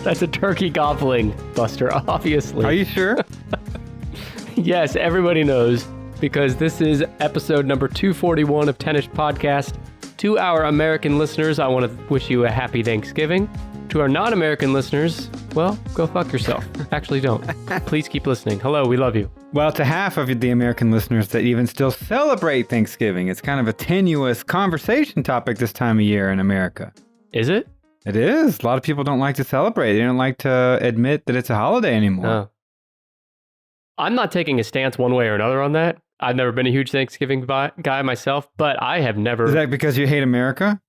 That's a turkey gobbling, Buster, obviously. Are you sure? Yes, everybody knows, because this is episode number 241 of Tennis Podcast. To our American listeners, I want to wish you a happy Thanksgiving. To our non-American listeners, well, go fuck yourself. Actually, don't. Please keep listening. Hello, we love you. Well, to half of the American listeners that even still celebrate Thanksgiving, it's kind of a tenuous conversation topic this time of year in America. Is it? It is. A lot of people don't like to celebrate. They don't like to admit that it's a holiday anymore. Oh. I'm not taking a stance one way or another on that. I've never been a huge Thanksgiving guy myself, but I have never... Is that because you hate America?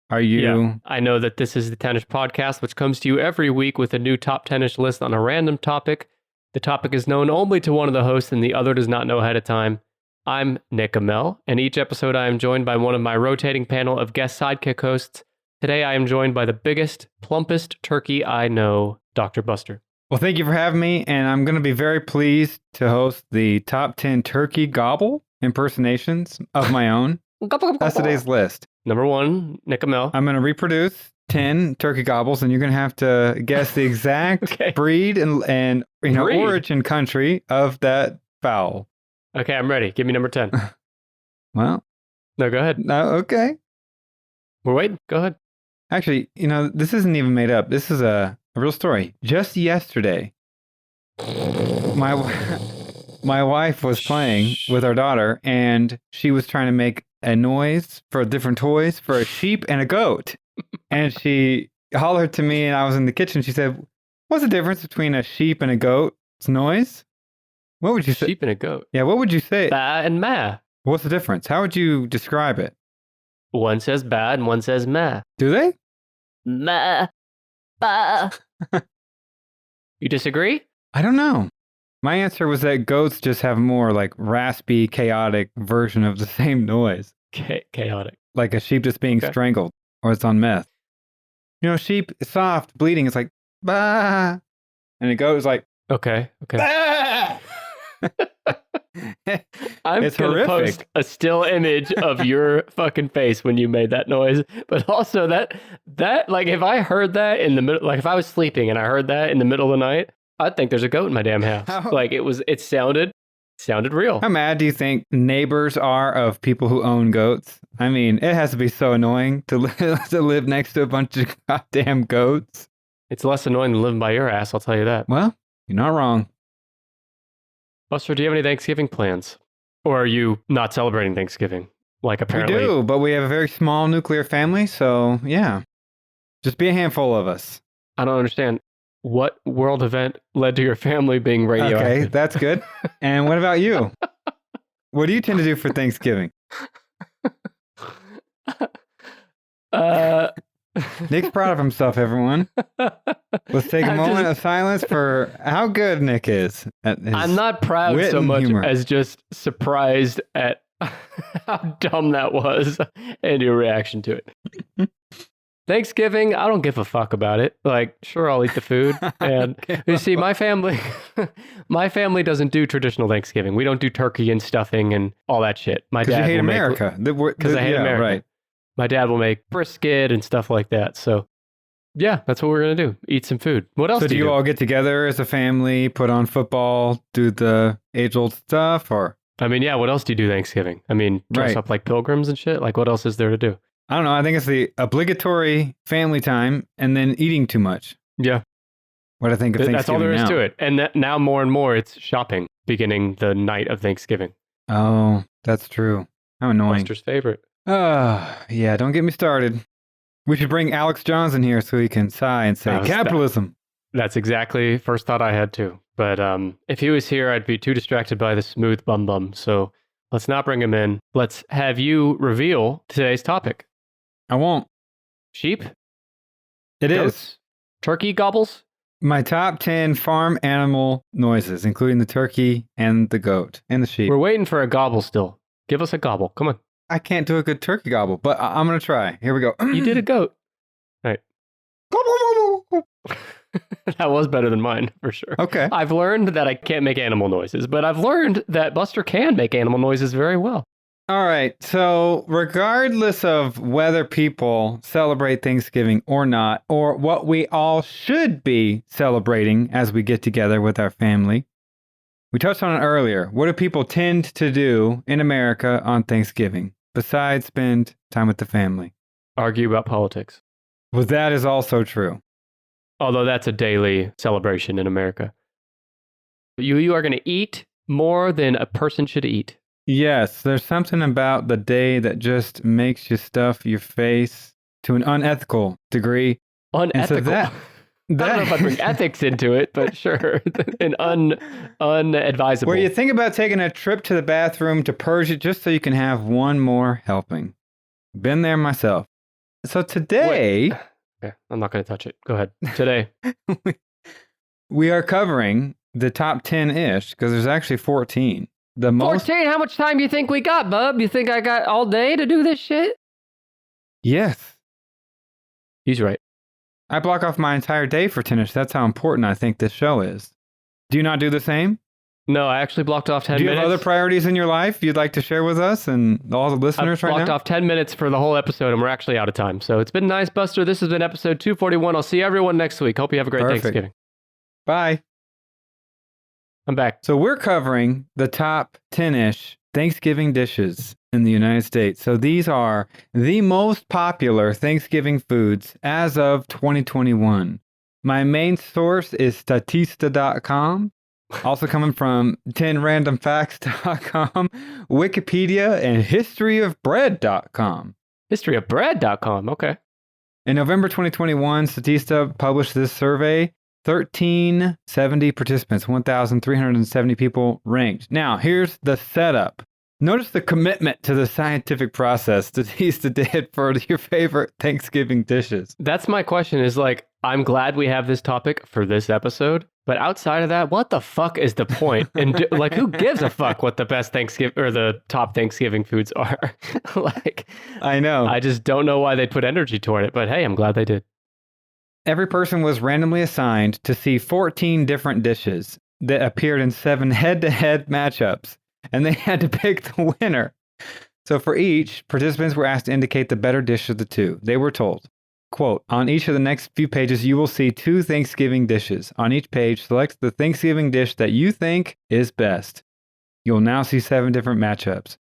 Are you... Yeah, I know that this is the Tennis Podcast, which comes to you every week with a new top 10-ish list on a random topic. The topic is known only to one of the hosts and the other does not know ahead of time. I'm Nick Emel, and each episode I am joined by one of my rotating panel of guest sidekick hosts. Today I am joined by the biggest, plumpest turkey I know, Dr. Buster. Well, thank you for having me, and I'm going to be very pleased to host the top 10 turkey gobble impersonations of my own. That's today's list. Number 1, Nick Emel. I'm going to reproduce 10 turkey gobbles, and you're going to have to guess the exact breed and origin country of that fowl. Okay, I'm ready. Give me number 10. Well. No, go ahead. No, okay. We're waiting. Go ahead. Actually, this isn't even made up. This is a real story. Just yesterday, my wife was playing with our daughter, and she was trying to make a noise for different toys for a sheep and a goat. And she hollered to me, and I was in the kitchen. She said, "What's the difference between a sheep and a goat's noise?" What would you say? Sheep and a goat. Yeah, what would you say? Ba and ma. What's the difference? How would you describe it? One says ba and one says ma. Do they? Ma. Ba. You disagree? I don't know. My answer was that goats just have more like raspy, chaotic version of the same noise. Chaotic. Like a sheep that's being strangled or it's on meth. Sheep, soft, bleeding, it's like, bah. And a goat is like, okay. Bah! I'm it's gonna horrific. Post a still image of your fucking face when you made that noise. But also that like if I heard that in the middle, like if I was sleeping and I heard that in the middle of the night, I'd think there's a goat in my damn house. Like it sounded real. How mad do you think neighbors are of people who own goats? I mean, it has to be so annoying to live next to a bunch of goddamn goats. It's less annoying than living by your ass, I'll tell you that. Well, you're not wrong. Buster, do you have any Thanksgiving plans? Or are you not celebrating Thanksgiving? Like apparently... We do, but we have a very small nuclear family, so yeah. Just be a handful of us. I don't understand. What world event led to your family being radioactive? Okay, that's good. And what about you? What do you tend to do for Thanksgiving? Nick's proud of himself, everyone. Let's take a moment of silence for how good Nick is at his I'm not proud so much humor. as just surprised at how dumb that was and your reaction to it. Thanksgiving, I don't give a fuck about it. Like, sure, I'll eat the food. And you see, my family doesn't do traditional Thanksgiving. We don't do turkey and stuffing and all that shit. My dad you hate America. Because I hate America. Right. My dad will make brisket and stuff like that. So, yeah, that's what we're going to do. Eat some food. What else do you all get together as a family, put on football, do the age-old stuff, or? I mean, yeah, what else do you do Thanksgiving? I mean, dress up like pilgrims and shit? Like, what else is there to do? I don't know. I think it's the obligatory family time and then eating too much. Yeah. What I think of Thanksgiving That's all there is now. to it. And now more and more, it's shopping beginning the night of Thanksgiving. Oh, that's true. How annoying. Buster's favorite. Yeah, don't get me started. We should bring Alex Johns in here so he can sigh and say, capitalism. That's exactly first thought I had too. But if he was here, I'd be too distracted by the smooth bum. So let's not bring him in. Let's have you reveal today's topic. I won't. Sheep? It Goats? is. Turkey gobbles? My top 10 farm animal noises, including the turkey and the goat and the sheep. We're waiting for a gobble still. Give us a gobble. Come on. I can't do a good turkey gobble, but I'm going to try. Here we go. You did a goat. All right. That was better than mine, for sure. Okay. I've learned that I can't make animal noises, but I've learned that Buster can make animal noises very well. All right. So, regardless of whether people celebrate Thanksgiving or not, or what we all should be celebrating as we get together with our family, we touched on it earlier. What do people tend to do in America on Thanksgiving besides spend time with the family? Argue about politics. Well, that is also true. Although that's a daily celebration in America. You are going to eat more than a person should eat. Yes, there's something about the day that just makes you stuff your face to an unethical degree. Unethical. And so I don't know if I bring ethics into it, but sure. And unadvisable. Where you think about taking a trip to the bathroom to purge it just so you can have one more helping. Been there myself. So today... Okay, I'm not going to touch it. Go ahead. Today. we are covering the top 10-ish, because there's actually 14. 14? How much time do you think we got, bub? You think I got all day to do this shit? Yes. He's right. I block off my entire day for 10-ish. That's how important I think this show is. Do you not do the same? No, I actually blocked off 10 minutes. Do you have other priorities in your life you'd like to share with us and all the listeners right now? I've blocked off 10 minutes for the whole episode, and we're actually out of time. So it's been nice, Buster. This has been episode 241. I'll see everyone next week. Hope you have a great Thanksgiving. Bye. I'm back. So we're covering the top 10-ish Thanksgiving dishes in the United States. So these are the most popular Thanksgiving foods as of 2021. My main source is Statista.com. Also coming from 10randomfacts.com, Wikipedia, and historyofbread.com. Historyofbread.com, okay. In November 2021, Statista published this survey. 1,370 participants, 1,370 people ranked. Now, here's the setup. Notice the commitment to the scientific process Statista did for your favorite Thanksgiving dishes. That's my question is like, I'm glad we have this topic for this episode, but outside of that, what the fuck is the point? And like, who gives a fuck what the best Thanksgiving or the top Thanksgiving foods are? Like, I know. I just don't know why they put energy toward it, but hey, I'm glad they did. Every person was randomly assigned to see 14 different dishes that appeared in 7 head-to-head matchups, and they had to pick the winner. So for each, participants were asked to indicate the better dish of the two. They were told, quote, on each of the next few pages, you will see 2 Thanksgiving dishes. On each page, select the Thanksgiving dish that you think is best. You'll now see 7 different matchups.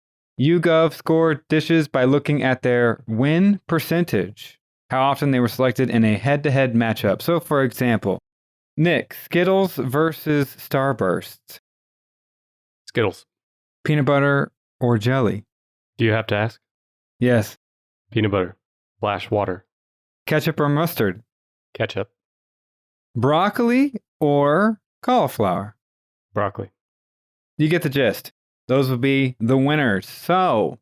YouGov scored dishes by looking at their win percentage, how often they were selected in a head-to-head matchup. So, for example, Nick, Skittles versus Starbursts. Skittles. Peanut butter or jelly? Do you have to ask? Yes. Peanut butter. Splash water. Ketchup or mustard? Ketchup. Broccoli or cauliflower? Broccoli. You get the gist. Those would be the winners. So,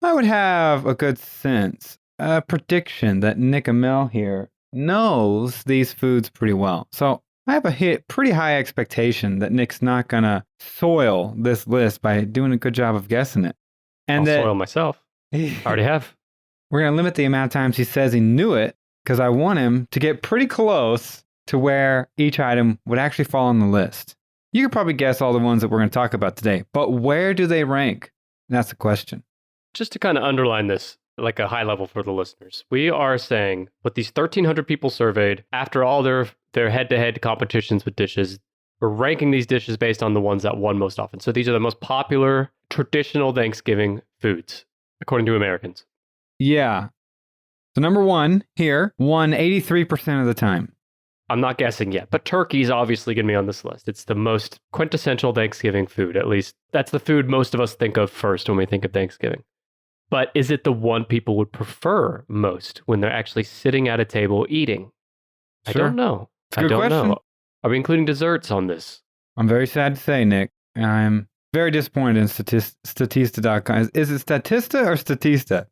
I would have a good sense, a prediction that Nick Emel here knows these foods pretty well. So I have a pretty high expectation that Nick's not going to soil this list by doing a good job of guessing it. And I'll soil myself. I already have. We're going to limit the amount of times he says he knew it because I want him to get pretty close to where each item would actually fall on the list. You could probably guess all the ones that we're going to talk about today, but where do they rank? That's the question. Just to kind of underline this, like a high level for the listeners. We are saying with these 1,300 people surveyed, after all their head-to-head competitions with dishes, we're ranking these dishes based on the ones that won most often. So these are the most popular traditional Thanksgiving foods, according to Americans. Yeah. So number 1 here won 83% of the time. I'm not guessing yet, but turkey's obviously going to be on this list. It's the most quintessential Thanksgiving food. At least that's the food most of us think of first when we think of Thanksgiving. But is it the one people would prefer most when they're actually sitting at a table eating? Sure. I don't know. It's a good question. Know. Are we including desserts on this? I'm very sad to say, Nick. I'm very disappointed in Statista.com. Is it Statista or Statista?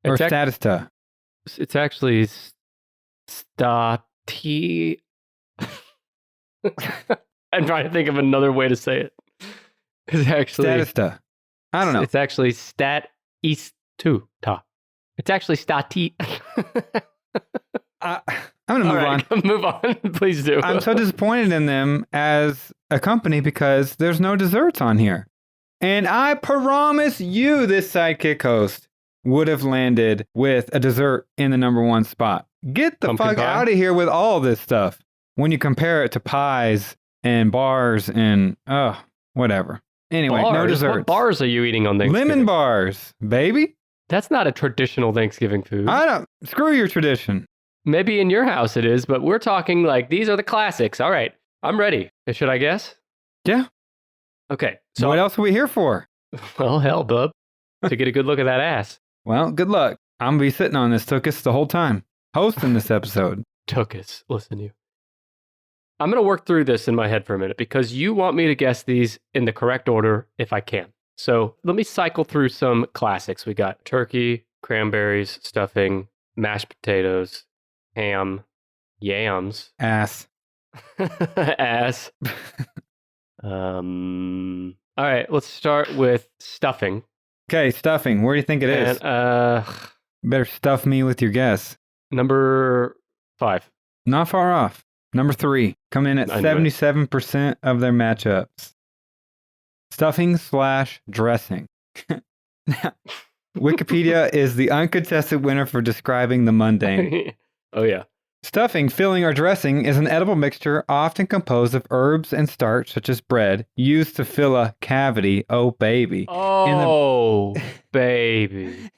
Or Statista? It's actually Stati. I'm trying to think of another way to say it. It's actually Statista. I don't know. It's actually Statista. It's actually Stati. I'm going to move on. Move on. Please do. I'm so disappointed in them as a company because there's no desserts on here. And I promise you this sidekick host would have landed with a dessert in the number one spot. Get the Pumpkin fuck pie? out of here with all this stuff. When you compare it to pies and bars and, whatever. Anyway, no Bars? desserts. What bars are you eating on Thanksgiving? Lemon bars, baby. That's not a traditional Thanksgiving food. Screw your tradition. Maybe in your house it is, but we're talking like these are the classics. All right, I'm ready. Should I guess? Yeah. Okay. So what else are we here for? Well, hell, bub. To get a good look at that ass. Well, good luck. I'm going to be sitting on this Tookus the whole time, hosting this episode. Tookus, listen to you. I'm going to work through this in my head for a minute because you want me to guess these in the correct order if I can. So let me cycle through some classics. We got turkey, cranberries, stuffing, mashed potatoes, ham, yams. Ass. Ass. All right, let's start with stuffing. Okay, stuffing. Where do you think it is? Better stuff me with your guess. Number 5. Not far off. Number 3. Come in at 77% of their matchups. Stuffing / dressing. Wikipedia is the uncontested winner for describing the mundane. Oh, yeah. Stuffing, filling, or dressing is an edible mixture often composed of herbs and starch, such as bread, used to fill a cavity. Oh, baby. Oh, baby.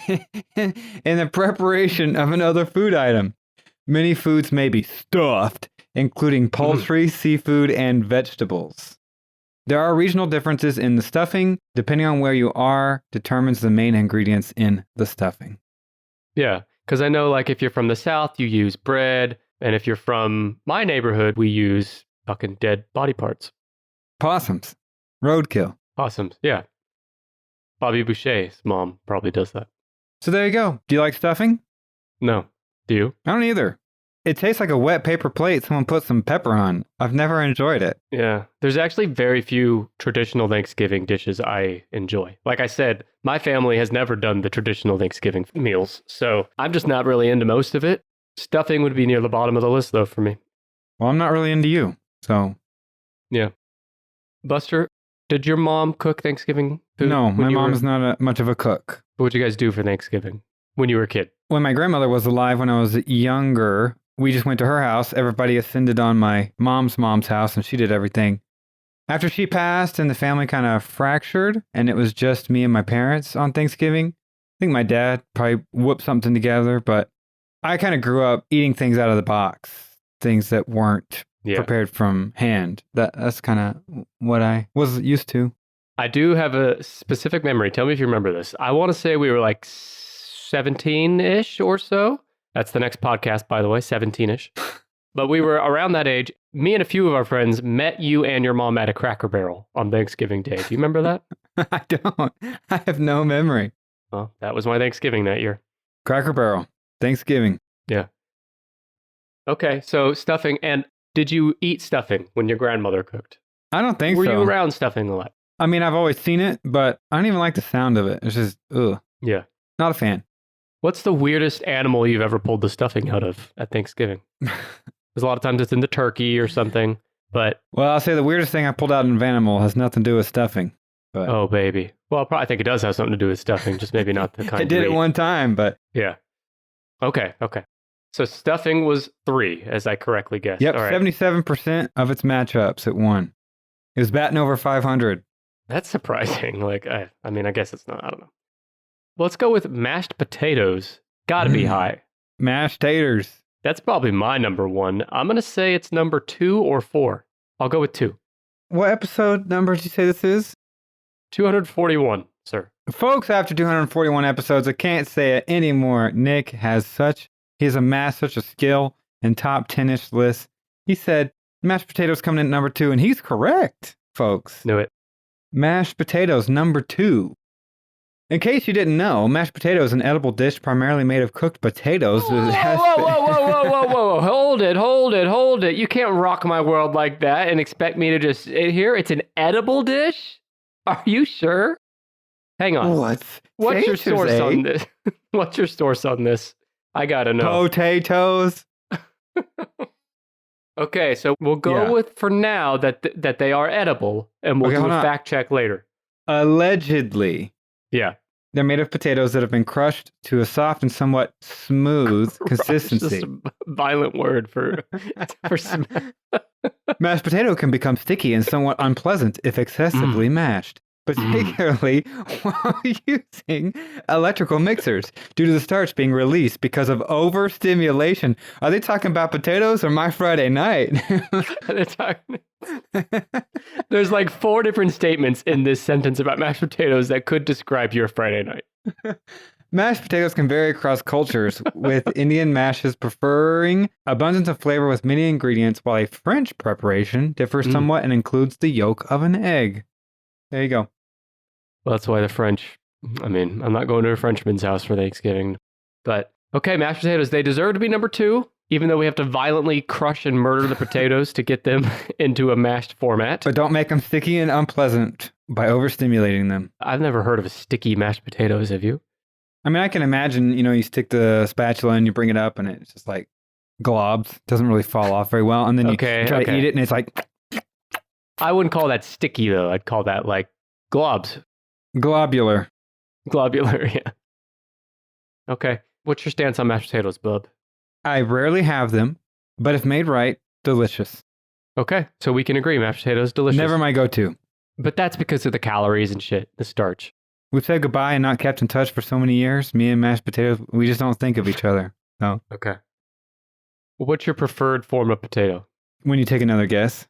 In the preparation of another food item. Many foods may be stuffed, including poultry, seafood, and vegetables. There are regional differences in the stuffing. Depending on where you are, determines the main ingredients in the stuffing. Yeah. Because I know, like, if you're from the South, you use bread. And if you're from my neighborhood, we use fucking dead body parts. Possums. Roadkill. Possums, yeah. Bobby Boucher's mom probably does that. So there you go. Do you like stuffing? No. Do you? I don't either. It tastes like a wet paper plate someone put some pepper on. I've never enjoyed it. Yeah. There's actually very few traditional Thanksgiving dishes I enjoy. Like I said, my family has never done the traditional Thanksgiving meals, so I'm just not really into most of it. Stuffing would be near the bottom of the list, though, for me. Well, I'm not really into you, so. Yeah. Buster, did your mom cook Thanksgiving food? No, my mom is not much of a cook. What'd you guys do for Thanksgiving when you were a kid? When my grandmother was alive when I was younger, we just went to her house. Everybody ascended on my mom's house, and she did everything. After she passed and the family kind of fractured, and it was just me and my parents on Thanksgiving, I think my dad probably whipped something together, but I kind of grew up eating things out of the box, things that weren't prepared from hand. That's kind of what I was used to. I do have a specific memory. Tell me if you remember this. I want to say we were like 17-ish or so. That's the next podcast, by the way, 17-ish. But we were around that age. Me and a few of our friends met you and your mom at a Cracker Barrel on Thanksgiving Day. Do you remember that? I don't. I have no memory. Well, that was my Thanksgiving that year. Cracker Barrel. Thanksgiving. Yeah. Okay, so stuffing. And did you eat stuffing when your grandmother cooked? I don't think so. Were you around stuffing a lot? I mean, I've always seen it, but I don't even like the sound of it. It's just, ugh. Yeah. Not a fan. What's the weirdest animal you've ever pulled the stuffing out of at Thanksgiving? There's a lot of times it's in the turkey or something, but... Well, I'll say the weirdest thing I pulled out of an animal has nothing to do with stuffing. But... Oh, baby. Well, I think it does have something to do with stuffing, just maybe not the kind I did it one time, but... Yeah. Okay. So stuffing was 3, as I correctly guessed. Yep, all right. 77% of its matchups it won. It was batting over 500. That's surprising. Like, I mean, I guess it's not. I don't know. Well, let's go with mashed potatoes. Gotta be high. Mashed taters. That's probably my number 1. I'm going to say it's number 2 or 4. I'll go with 2. What episode number did you say this is? 241, sir. Folks, after 241 episodes, I can't say it anymore. Nick he's amassed such a skill in top 10-ish lists. He said mashed potatoes coming in at number 2, and he's correct, folks. Knew it. Mashed potatoes, number 2. In case you didn't know, mashed potatoes is an edible dish primarily made of cooked potatoes. Whoa. Hold it. You can't rock my world like that and expect me to just sit here. It's an edible dish? Are you sure? Hang on. What's your source on this? What's your source on this? I gotta know. Potatoes. Okay, so we'll go with, for now, that they are edible, and we'll do a fact check later. Allegedly. Yeah. They're made of potatoes that have been crushed to a soft and somewhat smooth consistency. Just a violent word for Mashed potato can become sticky and somewhat unpleasant if excessively mashed, particularly while using electrical mixers due to the starch being released because of overstimulation. Are they talking about potatoes or my Friday night? There's like 4 different statements in this sentence about mashed potatoes that could describe your Friday night. Mashed potatoes can vary across cultures, with Indian mashes preferring abundance of flavor with many ingredients, while a French preparation differs somewhat and includes the yolk of an egg. There you go. Well, that's why the French, I mean, I'm not going to a Frenchman's house for Thanksgiving. But, okay, mashed potatoes, they deserve to be number 2, even though we have to violently crush and murder the potatoes to get them into a mashed format. But don't make them sticky and unpleasant by overstimulating them. I've never heard of sticky mashed potatoes, have you? I mean, I can imagine, you stick the spatula and you bring it up and it's just like globs. Doesn't really fall off very well. And then you try to eat it and it's like... I wouldn't call that sticky, though. I'd call that like globs. Globular, yeah. Okay. What's your stance on mashed potatoes, bub? I rarely have them, but if made right, delicious. Okay. So we can agree, mashed potatoes, delicious. Never my go-to. But that's because of the calories and shit, the starch. We've said goodbye and not kept in touch for so many years. Me and mashed potatoes, we just don't think of each other. No. Okay. Well, what's your preferred form of potato? When you take another guess.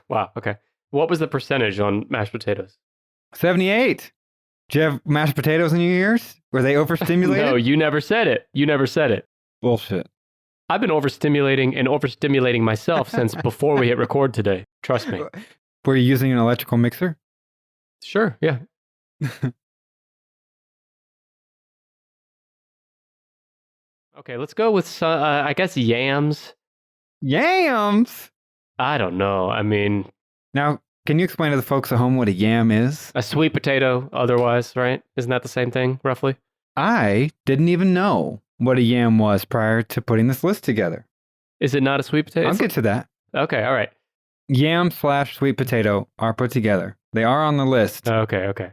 Wow. Okay. What was the percentage on mashed potatoes? 78. Did you have mashed potatoes in your ears? Were they overstimulated? No, you never said it. Bullshit. I've been overstimulating myself since before we hit record today. Trust me. Were you using an electrical mixer? Sure. Yeah. Okay, let's go with, I guess, yams. Yams? I don't know. I mean... Now, can you explain to the folks at home what a yam is? A sweet potato, otherwise, right? Isn't that the same thing, roughly? I didn't even know what a yam was prior to putting this list together. Is it not a sweet potato? I'll get to that. Okay, all right. Yam/sweet potato are put together. They are on the list. Okay.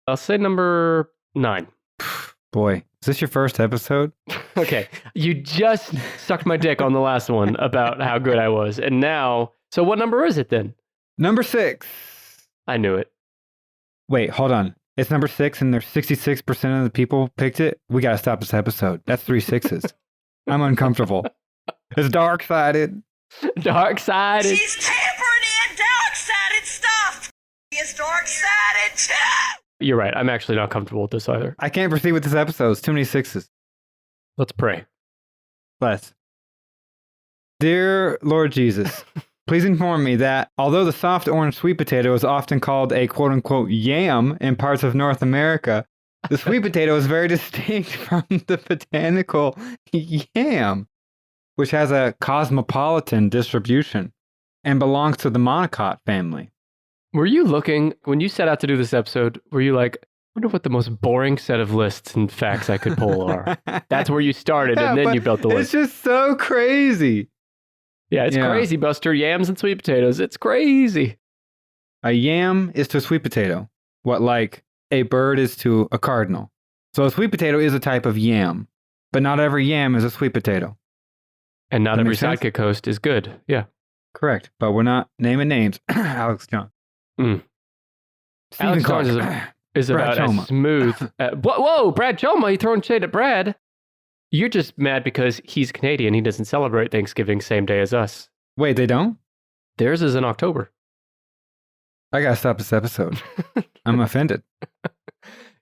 I'll say number 9. Boy, is this your first episode? Okay, you just sucked my dick on the last one about how good I was. And now, so what number is it then? Number 6. I knew it. Wait, hold on. It's number 6 and there's 66% of the people picked it? We gotta stop this episode. That's 3 6s. I'm uncomfortable. It's dark-sided. Dark-sided. She's tampering in dark-sided stuff. It's dark-sided too. You're right. I'm actually not comfortable with this either. I can't proceed with this episode. It's too many 6s. Let's pray. Bless. Dear Lord Jesus, please inform me that although the soft orange sweet potato is often called a quote-unquote yam in parts of North America, the sweet potato is very distinct from the botanical yam, which has a cosmopolitan distribution and belongs to the monocot family. Were you looking, when you set out to do this episode, were you like, I wonder what the most boring set of lists and facts I could pull are? That's where you started, and then you built the list. It's just so crazy. Yeah, it's crazy, Buster. Yams and sweet potatoes. It's crazy. A yam is to a sweet potato what like a bird is to a cardinal. So a sweet potato is a type of yam, but not every yam is a sweet potato. And not That every makes sense? sidekick host is good. Yeah. Correct, but we're not naming names. Alex Jones. Mm. Stephen Alex Clark. Jones is Brad about Choma. as smooth. Whoa, Brad Choma, you throwing shade at Brad. You're just mad because he's Canadian. He doesn't celebrate Thanksgiving same day as us. Wait, they don't? Theirs is in October. I gotta stop this episode. I'm offended.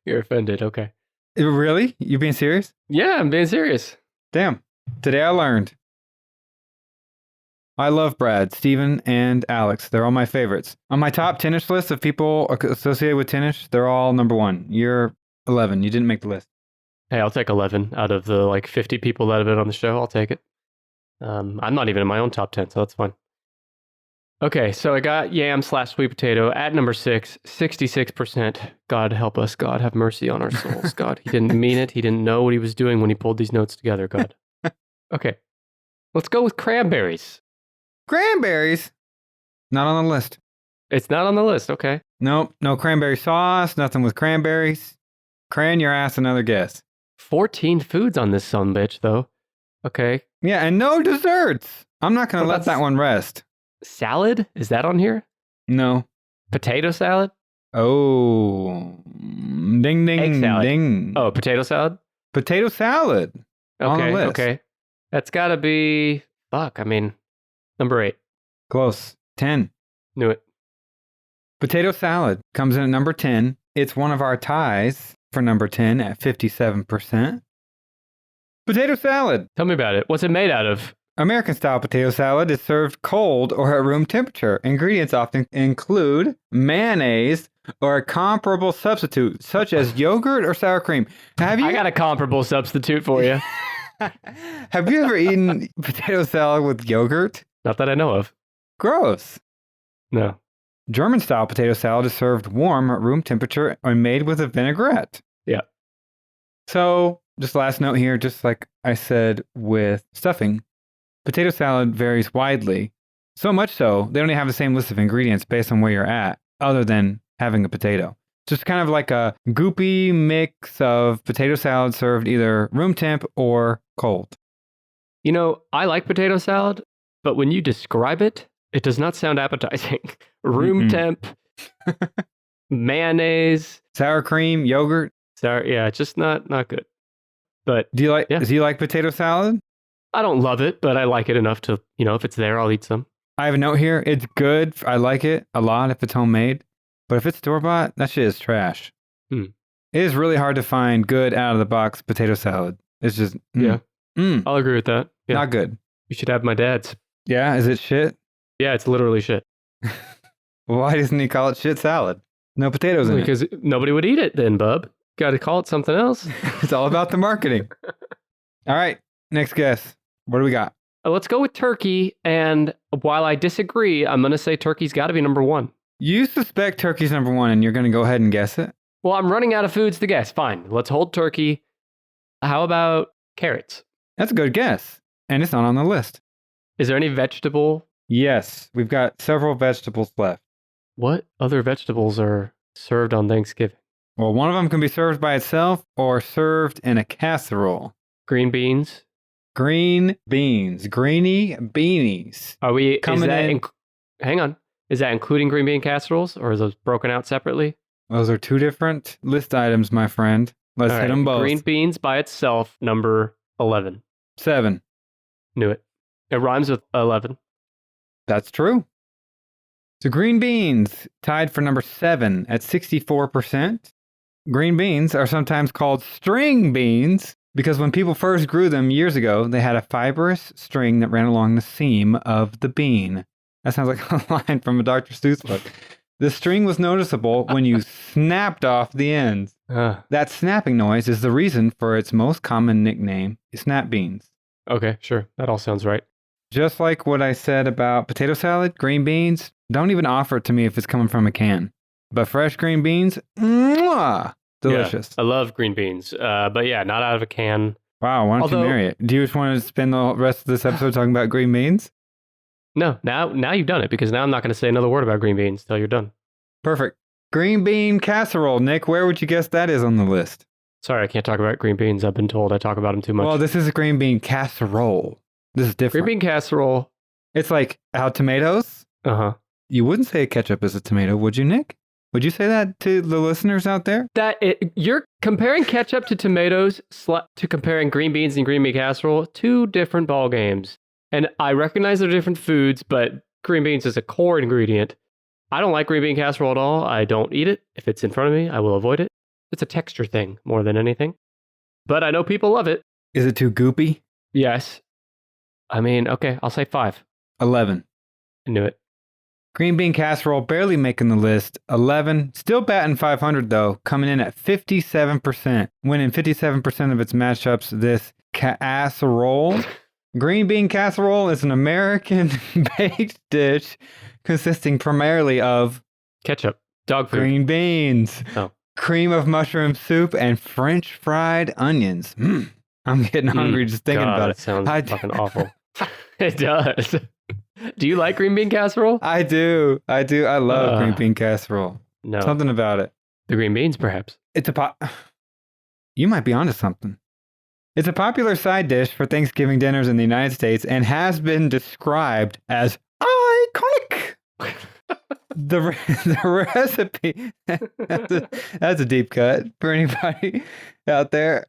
You're offended. Okay. Really? You being serious? Yeah, I'm being serious. Damn. Today I learned. I love Brad, Steven, and Alex. They're all my favorites. On my top 10ish list of people associated with 10ish, they're all number 1. You're 11. You didn't make the list. Hey, I'll take 11 out of the like 50 people that have been on the show. I'll take it. I'm not even in my own top 10, so that's fine. Okay, so I got yam/sweet potato at number 6, 66%. God help us. God have mercy on our souls. God, he didn't mean it. He didn't know what he was doing when he pulled these notes together. God. Okay, let's go with cranberries. Cranberries? Not on the list. It's not on the list. Okay. Nope. No cranberry sauce. Nothing with cranberries. Cran your ass another guess. 14 foods on this sumbitch, though. Okay. Yeah, and no desserts. I'm not going to What let about that one rest. Salad? Is that on here? No. Potato salad? Oh. Ding, ding, Egg salad. ding. Oh, potato salad? Potato salad. On the Okay. list. Okay. That's got to be, number 8. Close. 10. Knew it. Potato salad comes in at number 10. It's one of our ties for number 10 at 57%. Potato salad. Tell me about it. What's it made out of? American style potato salad is served cold or at room temperature. Ingredients often include mayonnaise or a comparable substitute, such as yogurt or sour cream. I got a comparable substitute for you. Have you ever eaten potato salad with yogurt? Not that I know of. Gross. No. German style potato salad is served warm at room temperature and made with a vinaigrette. Yeah. So, just last note here, just like I said with stuffing, potato salad varies widely. So much so, they don't even have the same list of ingredients based on where you're at, other than having a potato. Just kind of like a goopy mix of potato salad served either room temp or cold. You know, I like potato salad, but when you describe it, it does not sound appetizing. Room temp, mayonnaise, Sour cream, yogurt. sour. Yeah, it's just not good. But Do you Yeah. you like potato salad? I don't love it, but I like it enough to, if it's there, I'll eat some. I have a note here. It's good. I like it a lot if it's homemade. But if it's store-bought, that shit is trash. Hmm. It is really hard to find good out-of-the-box potato salad. It's just, I'll agree with that. Yeah. not good. You should have my dad's. Yeah, is it shit? Yeah, it's literally shit. Why doesn't he call it shit salad? No potatoes in it. Because nobody would eat it then, bub. Got to call it something else. It's all about the marketing. All right, next guess. What do we got? Let's go with turkey. And while I disagree, I'm going to say turkey's got to be number 1. You suspect turkey's number 1, and you're going to go ahead and guess it? Well, I'm running out of foods to guess. Fine. Let's hold turkey. How about carrots? That's a good guess, and it's not on the list. Is there any vegetable? Yes, we've got several vegetables left. What other vegetables are served on Thanksgiving? Well, one of them can be served by itself or served in a casserole. Green beans? Green beans. Greeny beanies. Are we Coming in. Hang on. Is that including green bean casseroles or is those broken out separately? Those are two different list items, my friend. Let's All hit right, them both. Green beans by itself, number 11. 7. Knew it. It rhymes with 11. That's true. So green beans tied for number 7 at 64%. Green beans are sometimes called string beans because when people first grew them years ago, they had a fibrous string that ran along the seam of the bean. That sounds like a line from a Dr. Seuss book. The string was noticeable when you snapped off the ends. That snapping noise is the reason for its most common nickname, snap beans. Okay, sure. That all sounds right. Just like what I said about potato salad, green beans, don't even offer it to me if it's coming from a can. But fresh green beans, mwah, delicious. Yeah, I love green beans. But yeah, not out of a can. Wow, why don't you Although- marry it? Do you just want to spend the rest of this episode talking about green beans? No, now you've done it because now I'm not going to say another word about green beans till you're done. Perfect. Green bean casserole. Nick, where would you guess that is on the list? Sorry, I can't talk about green beans. I've been told I talk about them too much. Well, this is a green bean casserole. This is different. green bean casserole. It's like how tomatoes. Uh-huh. You wouldn't say ketchup is a tomato, would you, Nick? Would you say that to the listeners out there? You're comparing ketchup to tomatoes to comparing green beans and green bean casserole, 2 different ball games. And I recognize they're different foods, but green beans is a core ingredient. I don't like green bean casserole at all. I don't eat it. If it's in front of me, I will avoid it. It's a texture thing more than anything. But I know people love it. Is it too goopy? Yes. I mean, okay, I'll say 5. 11. I knew it. Green bean casserole barely making the list. 11. Still batting 500 though, coming in at 57%. Winning 57% of its matchups this casserole. Green bean casserole is an American baked dish consisting primarily of Ketchup. Dog food. green beans, Oh. cream of mushroom soup, and French fried onions. I'm getting hungry just thinking God, about it it. sounds I- fucking awful. It does. Do you like green bean casserole? I do. I love green bean casserole. No. Something about it. The green beans, perhaps. It's You might be onto something. It's a popular side dish for Thanksgiving dinners in the United States and has been described as iconic. The recipe, that's a deep cut for anybody out there.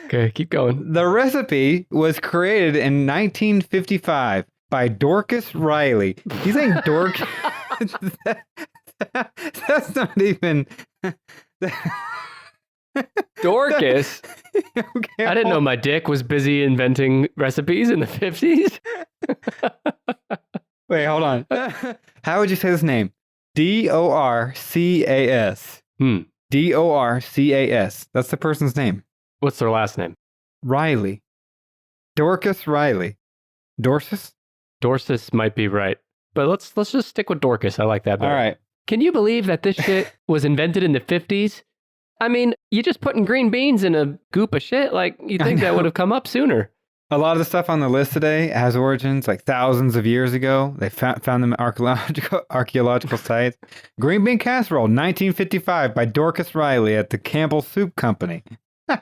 Okay, keep going. The recipe was created in 1955 by Dorcas Riley. You think Dorcas? That's not even... Dorcas? Okay, I didn't know my dick was busy inventing recipes in the 50s. Wait, hold on. How would you say this name? Dorcas. Dorcas. That's the person's name. What's their last name? Riley. Dorcas Riley. Dorcas? Dorcas might be right. But let's just stick with Dorcas. I like that better. All right. Can you believe that this shit was invented in the 50s? I mean, you're just putting green beans in a goop of shit. Like, you'd think that would have come up sooner. A lot of the stuff on the list today has origins like thousands of years ago. They found them at archaeological sites. Green bean casserole, 1955, by Dorcas Riley at the Campbell Soup Company.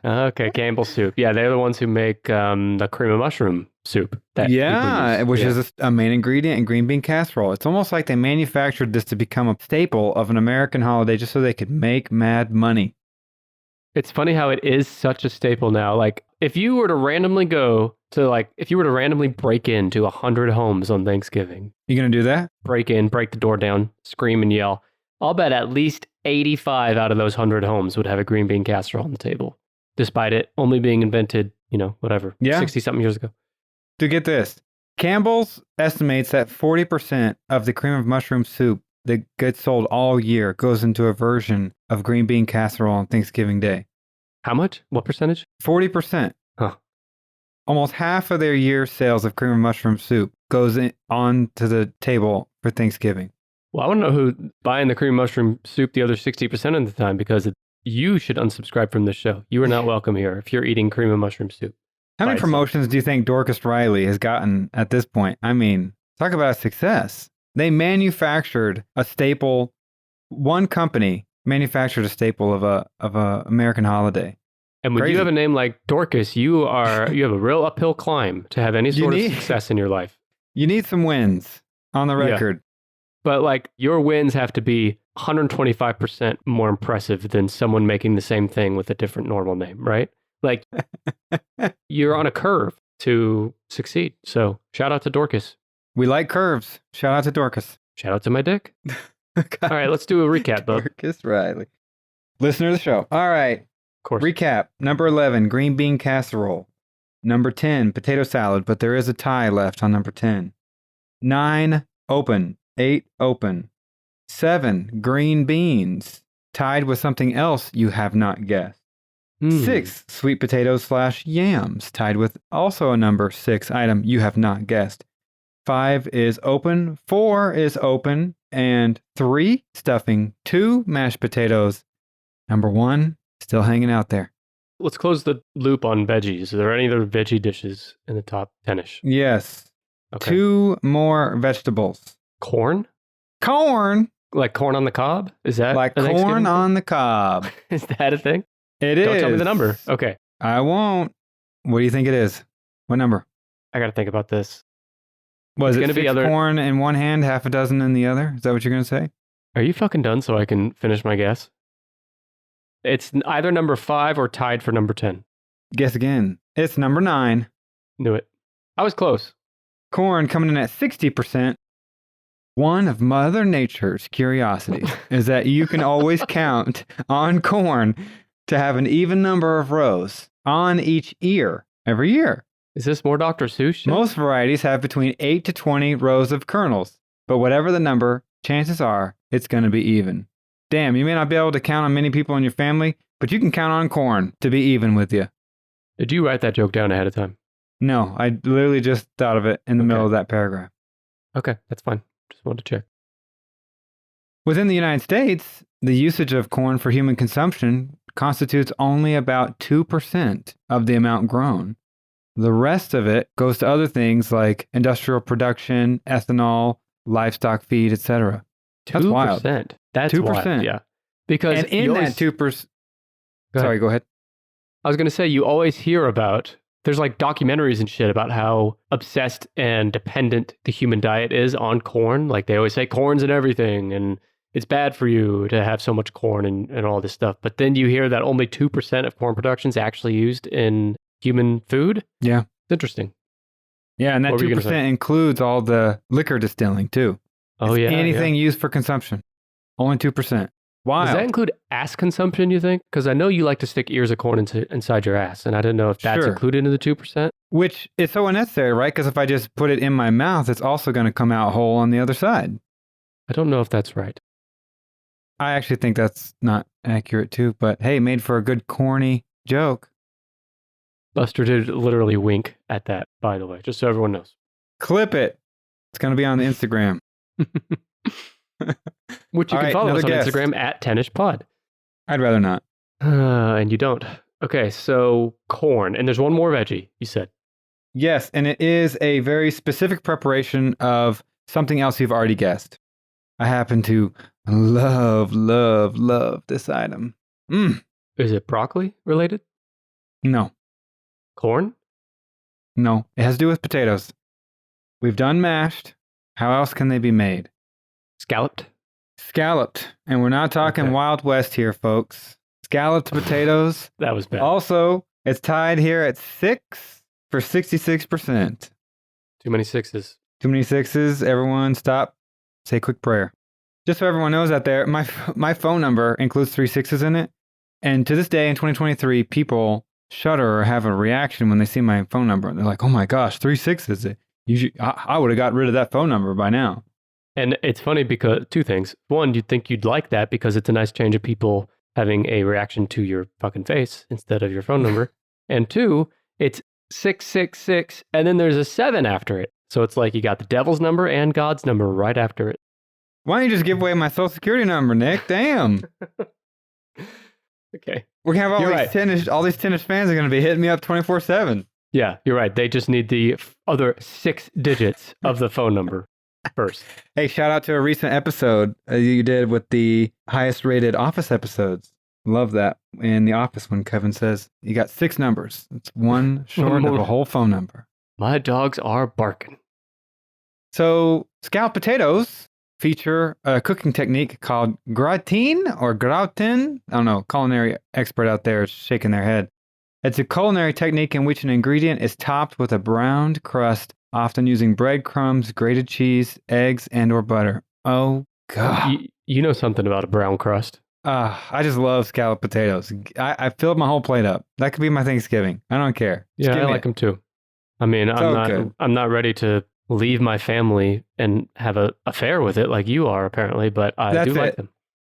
Okay, Campbell Soup. Yeah, they're the ones who make the cream of mushroom soup. Which is a main ingredient in green bean casserole. It's almost like they manufactured this to become a staple of an American holiday just so they could make mad money. It's funny how it is such a staple now. Like, if you were to randomly break into 100 homes on Thanksgiving. You gonna do that? Break in, break the door down, scream and yell. I'll bet at least 85 out of those 100 homes would have a green bean casserole on the table, despite it only being invented, 60-something years ago. To get this, Campbell's estimates that 40% of the cream of mushroom soup that gets sold all year goes into a version of green bean casserole on Thanksgiving Day. How much? What percentage? 40%. Huh. Almost half of their year's sales of cream of mushroom soup goes onto the table for Thanksgiving. Well, I want to know who's buying the cream of mushroom soup the other 60% of the time, because you should unsubscribe from this show. You are not welcome here if you're eating cream of mushroom soup. How many promotions do you think Dorcas Riley has gotten at this point? I mean, talk about a success. They manufactured a staple. One company manufactured a staple of a American holiday. And when you have a name like Dorcas, you have a real uphill climb to have any sort of success in your life. You need some wins on the record. Yeah. But like, your wins have to be 125% more impressive than someone making the same thing with a different normal name, right? Like, you're on a curve to succeed. So shout out to Dorcas. We like curves. Shout out to Dorcas. Shout out to my dick. All right, let's do a recap, bub. Dorcas Riley. Listener of the show. All right. Of course. Recap. Number 11, green bean casserole. Number 10, potato salad, but there is a tie left on number 10. 9, open. 8, open. 7, green beans. Tied with something else you have not guessed. 6, sweet potatoes / yams. Tied with also a number 6 item you have not guessed. 5 is open. 4 is open. And 3, stuffing. 2, mashed potatoes. Number 1, still hanging out there. Let's close the loop on veggies. Are there any other veggie dishes in the top 10-ish? Yes. Okay. 2 more vegetables. Corn? Corn? Like corn on the cob? Is that like corn on the cob? Is that a thing? It is. Don't tell me the number. Okay. I won't. What do you think it is? What number? I got to think about this. Was it going to be 6 corn in one hand, half a dozen in the other? Is that what you're going to say? Are you fucking done so I can finish my guess? It's either number 5 or tied for number 10. Guess again. It's number 9. Knew it. I was close. Corn coming in at 60%. One of Mother Nature's curiosities is that you can always count on corn to have an even number of rows on each ear every year. Is this more Dr. Seuss shit? Most varieties have between 8 to 20 rows of kernels, but whatever the number, chances are it's going to be even. Damn, you may not be able to count on many people in your family, but you can count on corn to be even with you. Did you write that joke down ahead of time? No, I literally just thought of it in the middle of that paragraph. Okay, that's fine. Just wanted to check. Within the United States, the usage of corn for human consumption constitutes only about 2% of the amount grown. The rest of it goes to other things like industrial production, ethanol, livestock feed, etc. That's wild. 2%. That's 2%. wild, yeah. Because And in you that always, 2%, Go ahead. sorry, go ahead. I was going to say, you always hear about, there's like documentaries and shit about how obsessed and dependent the human diet is on corn. Like they always say corn's in everything and it's bad for you to have so much corn and all this stuff. But then you hear that only 2% of corn production is actually used in human food. Yeah. It's interesting. Yeah, and that What were you gonna 2% say? includes all the liquor distilling too. Oh, It's yeah. anything used for consumption. Only 2%. Wild. Does that include ass consumption, you think? Because I know you like to stick ears of corn inside your ass, and I didn't know if that's Sure. included in the 2%. Which is so unnecessary, right? Because if I just put it in my mouth, it's also going to come out whole on the other side. I don't know if that's right. I actually think that's not accurate too, but hey, made for a good corny joke. Buster did literally wink at that, by the way, just so everyone knows. Clip it. It's going to be on the Instagram. Which you All can right, follow us on another guest. Instagram at tennispod. I'd rather not. And you don't. Okay, so corn. And there's one more veggie, you said. Yes, and it is a very specific preparation of something else you've already guessed. I happen to love this item. Is it broccoli related? No, Corn? no. It has to do with potatoes. We've done mashed. How else can they be made? Scalloped? Scalloped. And we're not talking Okay. Wild West here, folks. Scalloped potatoes. That was bad. Also, it's tied here at 6 for 66%. Too many sixes. Too many sixes. Everyone stop. Say a quick prayer. Just so everyone knows out there, my phone number includes 3 sixes in it. And to this day in 2023, people shudder or have a reaction when they see my phone number. They're like, oh my gosh, 3 sixes. I would have got rid of that phone number by now. And it's funny because two things. One, you'd think you'd like that because it's a nice change of people having a reaction to your fucking face instead of your phone number. And two, it's 666 and then there's a 7 after it. So it's like you got the devil's number and God's number right after it. Why don't you just give away my social security number, Nick? Damn. Okay. We're going to have You're right. all these tennis fans are going to be hitting me up 24/7. Yeah, you're right. They just need the other 6 digits of the phone number first. Hey, shout out to a recent episode you did with the highest rated Office episodes. Love that in The Office when Kevin says you got 6 numbers. It's one short of a whole phone number. My dogs are barking. So scalloped potatoes feature a cooking technique called gratin or gratin. I don't know. Culinary expert out there is shaking their head. It's a culinary technique in which an ingredient is topped with a browned crust, often using breadcrumbs, grated cheese, eggs, and or butter. Oh, God. You know something about a brown crust. I just love scalloped potatoes. I filled my whole plate up. That could be my Thanksgiving. I don't care. Just Yeah, give I me like it. them too. I mean, So I'm not ready to leave my family and have an affair with it like you are apparently, but I That's do like it. them.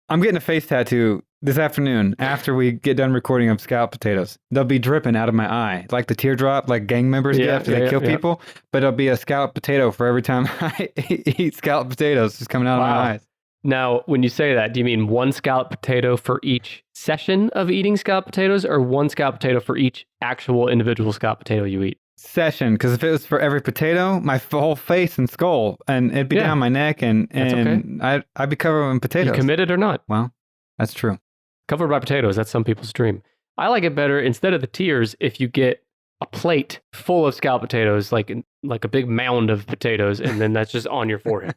I'm getting a face tattoo this afternoon after we get done recording of scalloped potatoes. They'll be dripping out of my eye, like the teardrop, like gang members get after they kill people. But it'll be a scalloped potato for every time I eat scalloped potatoes just coming out of my eyes. Now, when you say that, do you mean one scalloped potato for each session of eating scalloped potatoes or one scalloped potato for each actual individual scalloped potato you eat? Session, because if it was for every potato, my whole face and skull, and it'd be down my neck, and okay. I'd be covered in potatoes. You committed or not? Well, that's true. Covered by potatoes, that's some people's dream. I like it better, instead of the tiers, if you get a plate full of scalloped potatoes, like a big mound of potatoes, and then that's just on your forehead,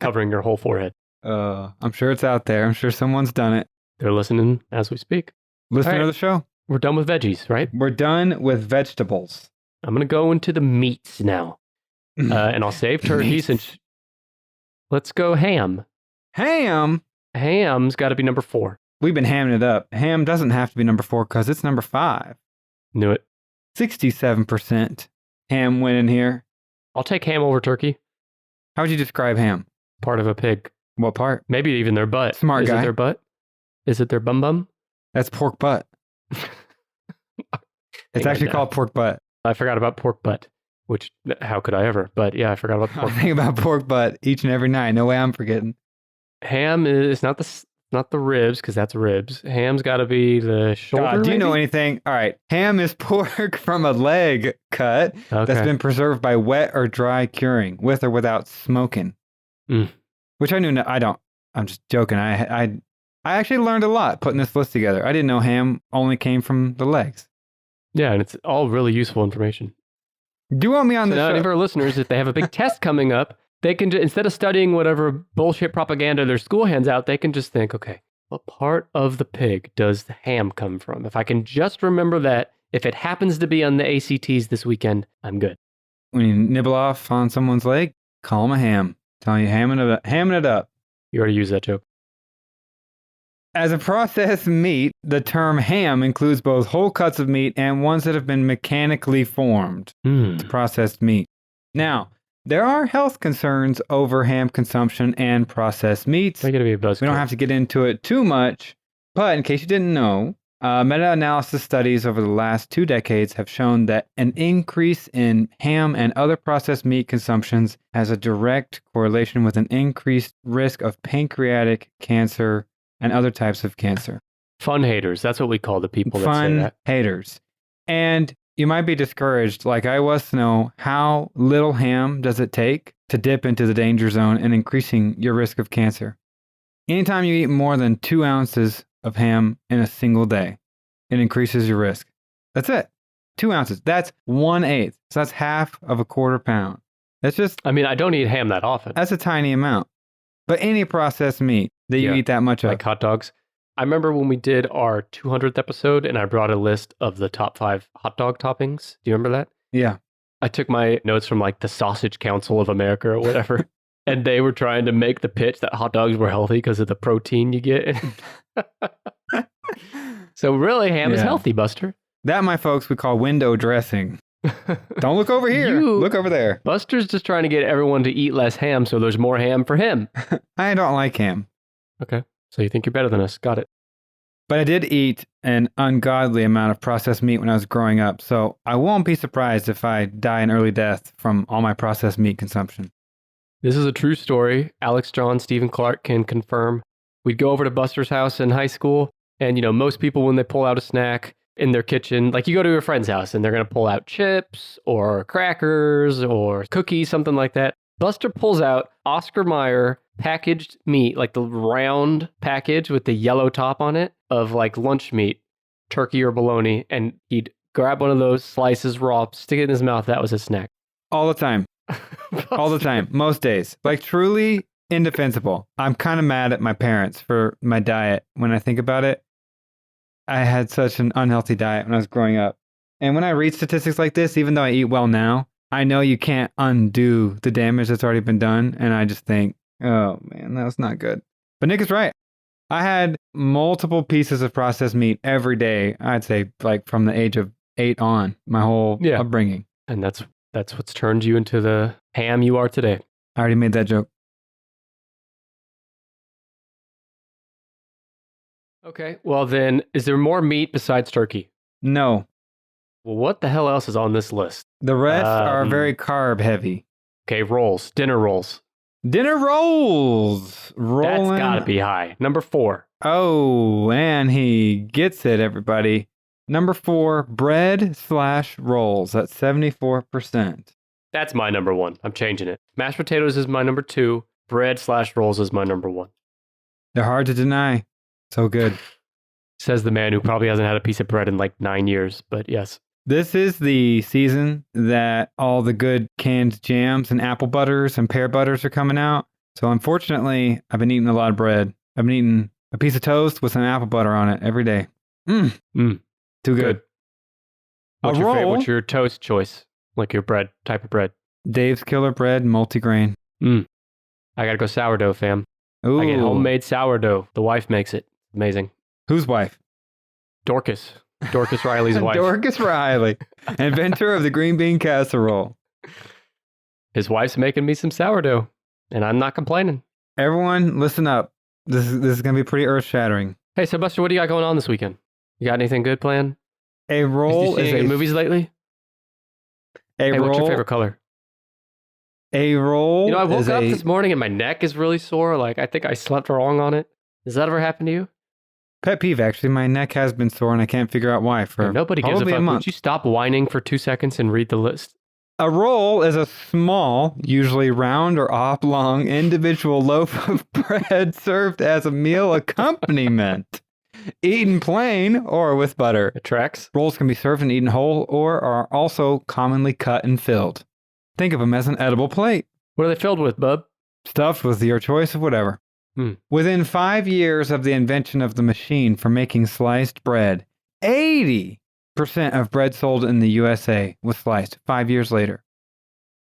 covering your whole forehead. I'm sure it's out there. I'm sure someone's done it. They're listening as we speak. Listen All to right. the show. We're done with veggies, right? We're done with vegetables. I'm going to go into the meats now. And I'll save turkey Meats. since... Let's go ham. Ham. Ham's got to be number 4. We've been hamming it up. Ham doesn't have to be number 4 because it's number 5. Knew it. 67% ham winning here. I'll take ham over turkey. How would you describe ham? Part of a pig. What part? Maybe even their butt. Smart Is guy. it their butt? Is it their bum bum? That's pork butt. It's actually called pork butt. I forgot about pork butt, which, how could I ever? But yeah, I forgot about I pork. think about pork butt each and every night. No way I'm forgetting. Ham is not the not the ribs, because that's ribs. Ham's got to be the shoulder. God, do you know maybe? anything? All right. Ham is pork from a leg cut that's Okay. been preserved by wet or dry curing, with or without smoking. Mm. Which I knew. I don't. I'm just joking. I actually learned a lot putting this list together. I didn't know ham only came from the legs. Yeah, and it's all really useful information. Do you want me on So this now any of show? our listeners, if they have a big test coming up, they can instead of studying whatever bullshit propaganda their school hands out, they can just think, okay, what part of the pig does the ham come from? If I can just remember that, if it happens to be on the ACTs this weekend, I'm good. When you nibble off on someone's leg, call them a ham. Telling you hamming it up. You already used that joke. As a processed meat, the term ham includes both whole cuts of meat and ones that have been mechanically formed. Processed meat. Now, there are health concerns over ham consumption and processed meats. I gotta be a buzzkill. We don't have to get into it too much, but in case you didn't know, meta-analysis studies over the last 2 decades have shown that an increase in ham and other processed meat consumptions has a direct correlation with an increased risk of pancreatic cancer and other types of cancer. Fun haters. That's what we call the people that say Fun that. haters. And you might be discouraged, like I was, to know how little ham does it take to dip into the danger zone and increasing your risk of cancer. Anytime you eat more than 2 ounces of ham in a single day, it increases your risk. That's it. 2 ounces. That's 1/8. So that's half of a quarter pound. That's just, I mean, I don't eat ham that often. that's a tiny amount. But any processed meat that you Yeah, eat that much of. Like hot dogs. I remember when we did our 200th episode and I brought a list of the top 5 hot dog toppings. Do you remember that? Yeah. I took my notes from like the Sausage Council of America or whatever, and they were trying to make the pitch that hot dogs were healthy because of the protein you get. So really, ham is Yeah. healthy, Buster. That, my folks, we call window dressing. Don't look over here. Look over there. Buster's just trying to get everyone to eat less ham so there's more ham for him. I don't like ham. Okay, so you think you're better than us. Got it. But I did eat an ungodly amount of processed meat when I was growing up, so I won't be surprised if I die an early death from all my processed meat consumption. This is a true story. Alex John, Stephen Clark can confirm. We'd go over to Buster's house in high school, and most people, when they pull out a snack in their kitchen, like you go to a friend's house and they're going to pull out chips or crackers or cookies, something like that. Buster pulls out Oscar Mayer packaged meat, like the round package with the yellow top on it of like lunch meat, turkey or bologna, and he'd grab one of those slices raw, stick it in his mouth. That was his snack. All the time. All the time. Most days. Like truly indefensible. I'm kind of mad at my parents for my diet when I think about it. I had such an unhealthy diet when I was growing up. And when I read statistics like this, even though I eat well now, I know you can't undo the damage that's already been done. And I just think, oh man, that was not good. But Nick is right. I had multiple pieces of processed meat every day. I'd say like from the age of 8 on, my whole upbringing. And that's what's turned you into the ham you are today. I already made that joke. Okay, well then, is there more meat besides turkey? No. Well, what the hell else is on this list? The rest are very carb heavy. Okay, rolls. Dinner rolls. Dinner rolls. Rolling. That's gotta be high. Number 4. Oh, and he gets it, everybody. Number 4, bread/rolls. That's 74%. That's my number 1. I'm changing it. Mashed potatoes is my number 2. Bread/rolls is my number 1. They're hard to deny. So good. Says the man who probably hasn't had a piece of bread in like 9 years, but yes. This is the season that all the good canned jams and apple butters and pear butters are coming out. So unfortunately, I've been eating a lot of bread. I've been eating a piece of toast with some apple butter on it every day. Too good. What's A roll. what's your toast choice? Like your bread, type of bread? Dave's Killer Bread, multigrain. I gotta go sourdough, fam. Ooh. I get homemade sourdough. The wife makes it. Amazing. Whose wife? Dorcas Riley's wife. Dorcas Riley, inventor of the green bean casserole. His wife's making me some sourdough, and I'm not complaining. Everyone, listen up. This is going to be pretty earth-shattering. Hey, so Buster, what do you got going on this weekend? You got anything good planned? A roll Did you see is any a good movies lately? A Hey, roll. what's your favorite color? A roll. I woke is up a, this morning and my neck is really sore. Like, I think I slept wrong on it. Does that ever happen to you? Pet peeve, actually. My neck has been sore and I can't figure out why for Nobody gives a probably fuck. month. Would you stop whining for 2 seconds and read the list? A roll is a small, usually round or oblong, individual loaf of bread served as a meal accompaniment. Eaten plain or with butter. It tracks. Rolls can be served and eaten whole or are also commonly cut and filled. Think of them as an edible plate. What are they filled with, bub? Stuffed with your choice of whatever. Within 5 years of the invention of the machine for making sliced bread, 80% of bread sold in the USA was sliced 5 years later.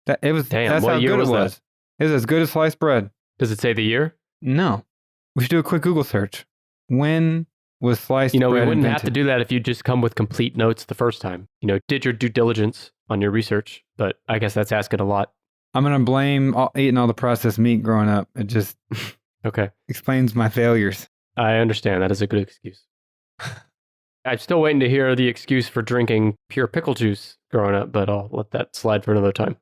That's how year good was it was. It was as good as sliced bread. Does it say the year? No. We should do a quick Google search. When was sliced bread we wouldn't invented? have to do that if you just come with complete notes the first time. Did your due diligence on your research, but I guess that's asking a lot. I'm going to blame eating all the processed meat growing up. It just Okay. explains my failures. I understand. That is a good excuse. I'm still waiting to hear the excuse for drinking pure pickle juice growing up, but I'll let that slide for another time.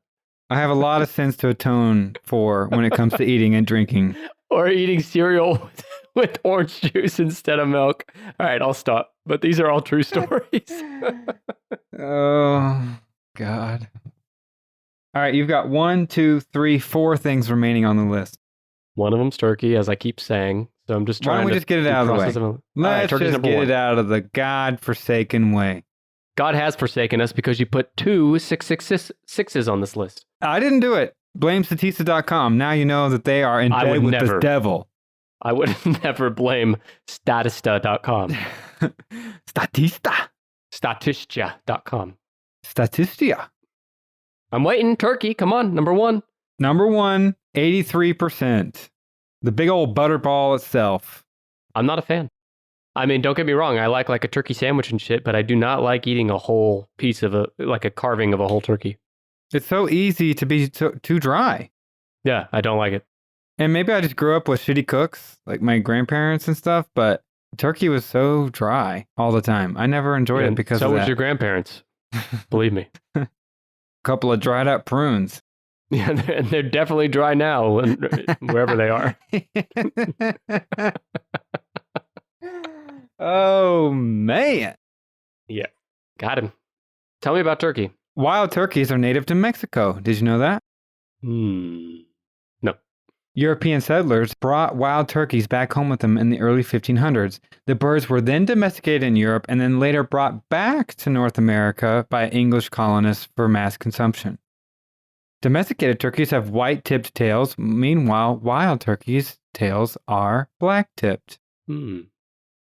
I have a lot of sins to atone for when it comes to eating and drinking. Or eating cereal with orange juice instead of milk. All right, I'll stop. But these are all true stories. Oh, God. All right, you've got 1, 2, 3, 4 things remaining on the list. One of them's turkey, as I keep saying. So I'm just trying Why don't we just get it out of the way? Let's just get it out of the God-forsaken way. God has forsaken us because you put 2 666s on this list. I didn't do it. Blame Statista.com. Now you know that they are in bed with the devil. I would never blame Statista.com. Statista. Statista.com. Statistia. I'm waiting. Turkey, come on. Number 1. Number 1, 83%. The big old butterball itself. I'm not a fan. I mean, don't get me wrong. I like a turkey sandwich and shit, but I do not like eating a whole piece of a carving of a whole turkey. It's so easy to be too dry. Yeah, I don't like it. And maybe I just grew up with shitty cooks, like my grandparents and stuff, but turkey was so dry all the time. I never enjoyed it because of that. So was your grandparents. Believe me. A couple of dried up prunes. Yeah, they're definitely dry now, wherever they are. Oh, man. Yeah, got him. Tell me about turkey. Wild turkeys are native to Mexico. Did you know that? No. European settlers brought wild turkeys back home with them in the early 1500s. The birds were then domesticated in Europe and then later brought back to North America by English colonists for mass consumption. Domesticated turkeys have white-tipped tails. Meanwhile, wild turkeys' tails are black-tipped.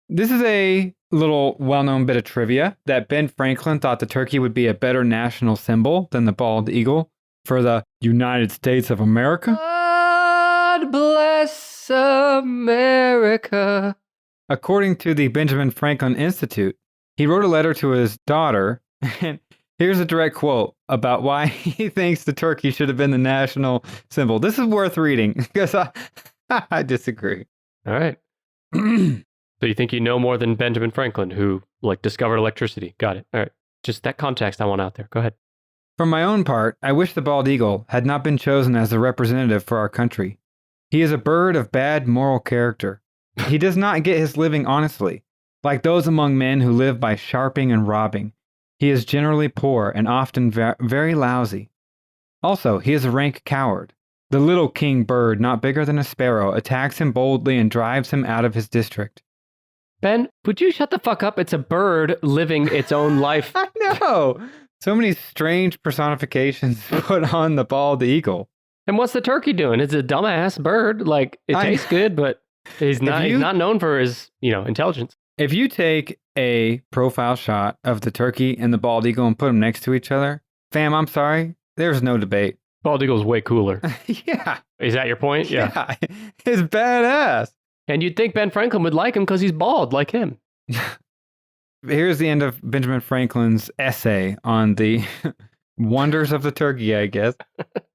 This is a little well-known bit of trivia that Ben Franklin thought the turkey would be a better national symbol than the bald eagle for the United States of America. God bless America. According to the Benjamin Franklin Institute, he wrote a letter to his daughter, and here's a direct quote about why he thinks the turkey should have been the national symbol. This is worth reading because I disagree. All right. So you think you know more than Benjamin Franklin, who discovered electricity? Got it. All right. Just that context I want out there. Go ahead. For my own part, I wish the bald eagle had not been chosen as the representative for our country. He is a bird of bad moral character. He does not get his living honestly, like those among men who live by sharping and robbing. He is generally poor and often very lousy. Also, he is a rank coward. The little king bird, not bigger than a sparrow, attacks him boldly and drives him out of his district. Ben, would you shut the fuck up? It's a bird living its own life. I know. So many strange personifications put on the bald eagle. And what's the turkey doing? It's a dumbass bird. It tastes good, but he's not known for his, intelligence. If you take a profile shot of the turkey and the bald eagle and put them next to each other, fam, I'm sorry, there's no debate. Bald eagle's way cooler. Yeah. Is that your point? Yeah. It's badass. And you'd think Ben Franklin would like him because he's bald like him. Here's the end of Benjamin Franklin's essay on the wonders of the turkey, I guess.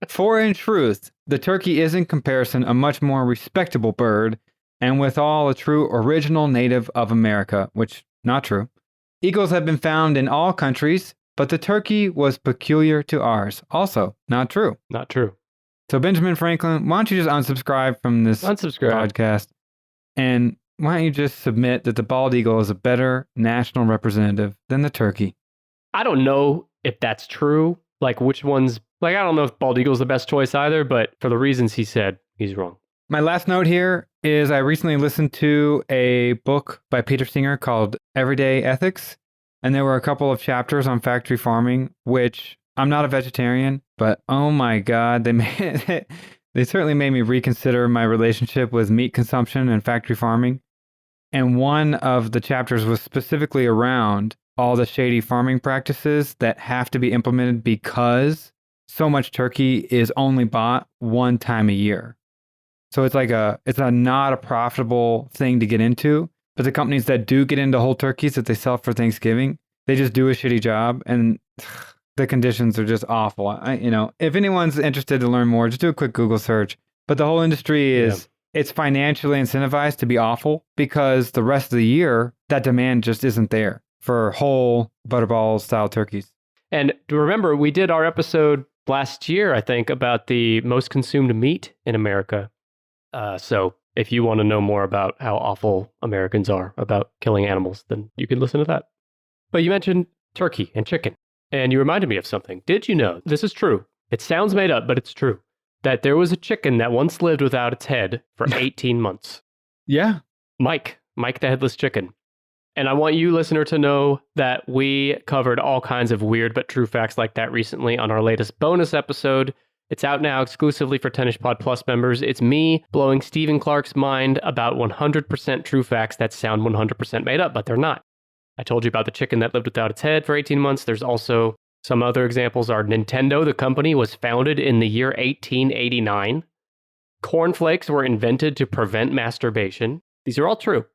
For in truth, the turkey is in comparison a much more respectable bird, and withal a true original native of America, which, not true. Eagles have been found in all countries, but the turkey was peculiar to ours. Also, not true. Not true. So Benjamin Franklin, why don't you just unsubscribe from this podcast? And why don't you just submit that the bald eagle is a better national representative than the turkey? I don't know if that's true. Like, which one's, like, I don't know if bald eagle's the best choice either, but for the reasons he said, he's wrong. My last note here is I recently listened to a book by Peter Singer called Everyday Ethics, and there were a couple of chapters on factory farming, which I'm not a vegetarian, but oh my God, they certainly made me reconsider my relationship with meat consumption and factory farming. And one of the chapters was specifically around all the shady farming practices that have to be implemented because so much turkey is only bought one time a year. So it's not a profitable thing to get into. But the companies that do get into whole turkeys that they sell for Thanksgiving, they just do a shitty job, and the conditions are just awful. If anyone's interested to learn more, just do a quick Google search. But the whole industry it's financially incentivized to be awful because the rest of the year that demand just isn't there for whole butterball style turkeys. And remember, we did our episode last year, I think, about the most consumed meat in America. So if you want to know more about how awful Americans are about killing animals, then you can listen to that. But you mentioned turkey and chicken, and you reminded me of something. Did you know, this is true, it sounds made up, but it's true, that there was a chicken that once lived without its head for 18 months? Yeah. Mike the headless chicken. And I want you, listener, to know that we covered all kinds of weird but true facts like that recently on our latest bonus episode. It's out now exclusively for 10ish Pod Plus members. It's me blowing Stephen Clark's mind about 100% true facts that sound 100% made up, but they're not. I told you about the chicken that lived without its head for 18 months. There's also some other examples are Nintendo, the company, was founded in the year 1889. Cornflakes were invented to prevent masturbation. These are all true.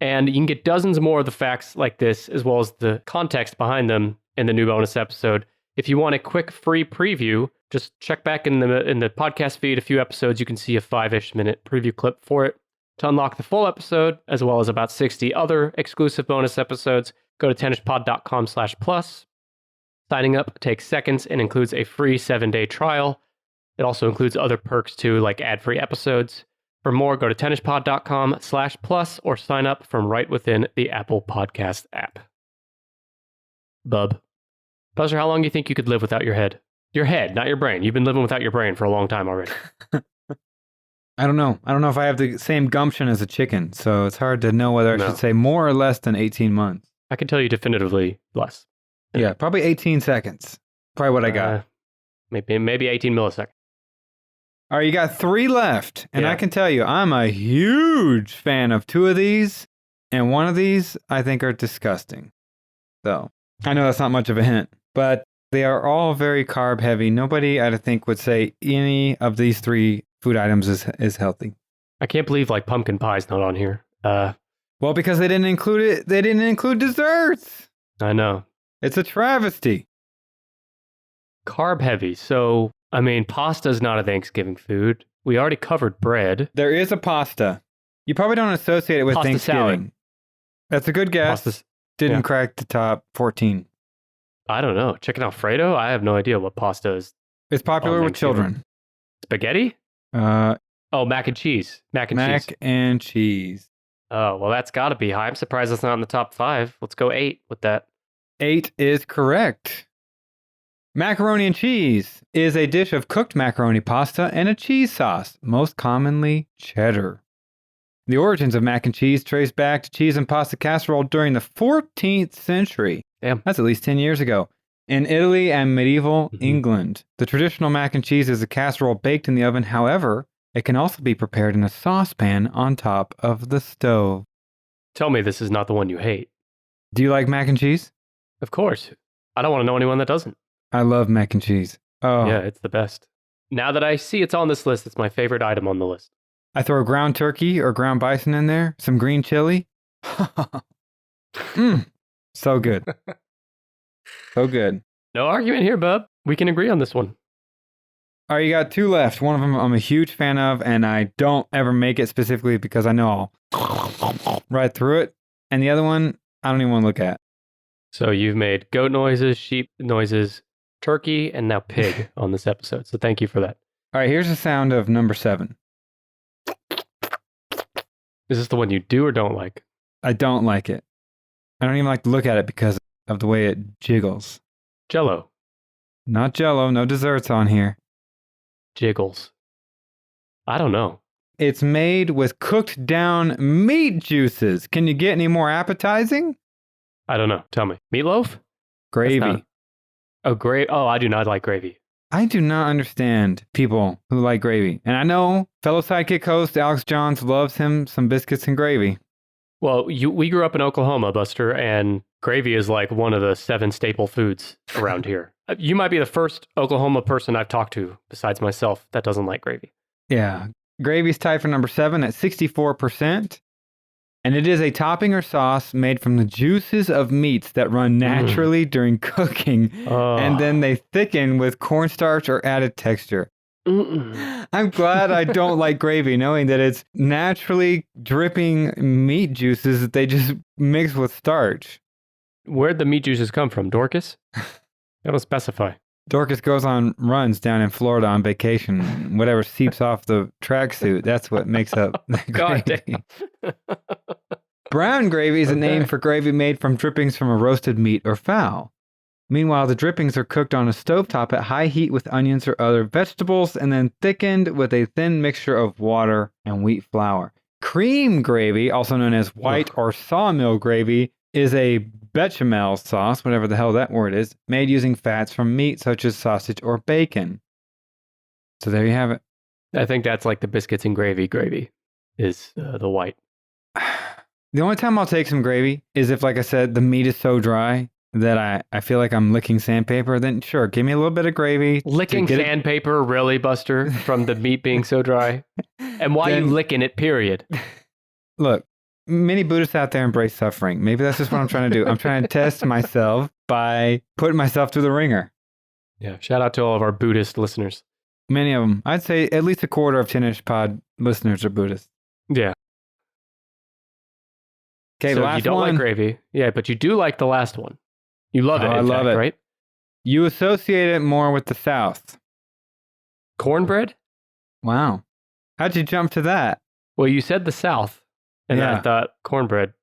And you can get dozens more of the facts like this, as well as the context behind them in the new bonus episode. If you want a quick free preview, just check back in the podcast feed a few episodes. You can see a 5-ish minute preview clip for it. To unlock the full episode, as well as about 60 other exclusive bonus episodes, go to 10ishpod.com/plus. Signing up takes seconds and includes a free 7-day trial. It also includes other perks too, like ad-free episodes. For more, go to 10ishpod.com/plus or sign up from right within the Apple Podcast app. Bub. Buster, how long do you think you could live without your head? Your head, not your brain. You've been living without your brain for a long time already. I don't know. I don't know if I have the same gumption as a chicken, so it's hard to know whether I should say more or less than 18 months. I can tell you definitively less. Yeah, probably 18 seconds. Probably what I got. Maybe 18 milliseconds. All right, you got 3 left. And I can tell you, I'm a huge fan of 2 of these. And one of these I think are disgusting. So I know that's not much of a hint, but they are all very carb heavy. Nobody, I think, would say any of these 3 food items is healthy. I can't believe like pumpkin pie's not on here. Well, because they didn't include it. They didn't include desserts. I know. It's a travesty. Carb heavy. So, I mean, pasta's not a Thanksgiving food. We already covered bread. There is a pasta. You probably don't associate it with Pasta Thanksgiving. salad. That's a good guess. Didn't crack the top 14. I don't know. Chicken Alfredo? I have no idea what pasta is. It's popular with children. Spaghetti? Mac and cheese. Mac and cheese. Oh, well, that's got to be high. I'm surprised that's not in the top 5. Let's go 8 with that. 8 is correct. Macaroni and cheese is a dish of cooked macaroni pasta and a cheese sauce, most commonly cheddar. The origins of mac and cheese trace back to cheese and pasta casserole during the 14th century. Damn. That's at least 10 years ago. In Italy and medieval England, the traditional mac and cheese is a casserole baked in the oven. However, it can also be prepared in a saucepan on top of the stove. Tell me this is not the one you hate. Do you like mac and cheese? Of course. I don't want to know anyone that doesn't. I love mac and cheese. Oh. Yeah, it's the best. Now that I see it's on this list, it's my favorite item on the list. I throw ground turkey or ground bison in there, some green chili. So good. So good. No argument here, bub. We can agree on this one. All right, you got 2 left. One of them I'm a huge fan of, and I don't ever make it specifically because I know I'll right through it. And the other one, I don't even want to look at. So you've made goat noises, sheep noises, turkey, and now pig on this episode. So thank you for that. All right, here's the sound of number 7. Is this the one you do or don't like? I don't like it. I don't even like to look at it because of the way it jiggles. Jello. Not Jell-O, no desserts on here. Jiggles. I don't know. It's made with cooked down meat juices. Can you get any more appetizing? I don't know. Tell me. Meatloaf? Gravy. That's not- Oh, gravy. Oh, I do not like gravy. I do not understand people who like gravy. And I know fellow sidekick host Alex Johns loves him some biscuits and gravy. Well, we grew up in Oklahoma, Buster, and gravy is like one of the 7 staple foods around here. You might be the first Oklahoma person I've talked to, besides myself, that doesn't like gravy. Yeah. Gravy's tied for number 7 at 64%. And it is a topping or sauce made from the juices of meats that run naturally during cooking. And then they thicken with cornstarch or added texture. I'm glad I don't like gravy, knowing that it's naturally dripping meat juices that they just mix with starch. Where'd the meat juices come from? Dorcas? They don't specify. Dorcas goes on runs down in Florida on vacation. Whatever seeps off the tracksuit, that's what makes up the God gravy. damn. Brown gravy is a name Okay. for gravy made from drippings from a roasted meat or fowl. Meanwhile, the drippings are cooked on a stovetop at high heat with onions or other vegetables and then thickened with a thin mixture of water and wheat flour. Cream gravy, also known as white or sawmill gravy, is a bechamel sauce, whatever the hell that word is, made using fats from meat such as sausage or bacon. So there you have it. I think that's like the biscuits and gravy is the white. The only time I'll take some gravy is if, like I said, the meat is so dry that I feel like I'm licking sandpaper. Then sure, give me a little bit of gravy. to Licking get it- sandpaper, really, Buster, from the meat being so dry? And why you Then- licking it, period? Look, many Buddhists out there embrace suffering. Maybe that's just what I'm trying to do. I'm trying to test myself by putting myself through the ringer. Yeah, shout out to all of our Buddhist listeners. Many of them. I'd say at least a quarter of 10-ish pod listeners are Buddhists. Yeah. Okay, So last you don't one. like gravy. Yeah, but you do like the last one. You love it, Oh, I in love fact, it. right? You associate it more with the South. Cornbread? Wow. How'd you jump to that? Well, you said the South, and I Yeah. thought cornbread.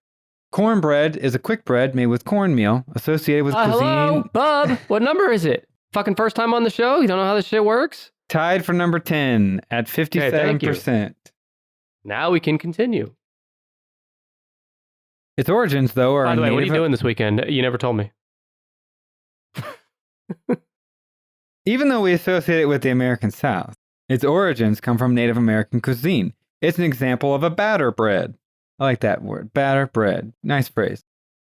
Cornbread is a quick bread made with cornmeal associated with cuisine. Hello, bub. What number is it? Fucking first time on the show? You don't know how this shit works? Tied for number 10 at 57%. Now we can continue. Its origins, though, are By the way, what are you native- doing this weekend? You never told me. Even though we associate it with the American South, its origins come from Native American cuisine. It's an example of a batter bread. I like that word, batter bread. Nice phrase.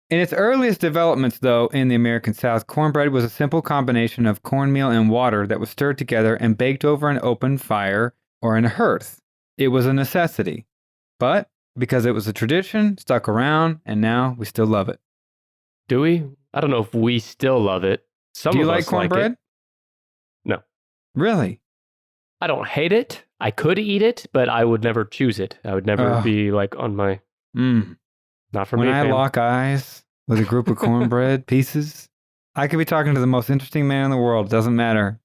In its earliest developments, though, in the American South, cornbread was a simple combination of cornmeal and water that was stirred together and baked over an open fire or in a hearth. It was a necessity. But because it was a tradition, stuck around, and now we still love it. Do we? I don't know if we still love it. Some Do you of like us like cornbread? it. No. Really? I don't hate it. I could eat it, but I would never choose it. I would never Ugh. be like on my, Mm. not for When me. I fam. lock eyes with a group of cornbread pieces, I could be talking to the most interesting man in the world. Doesn't matter.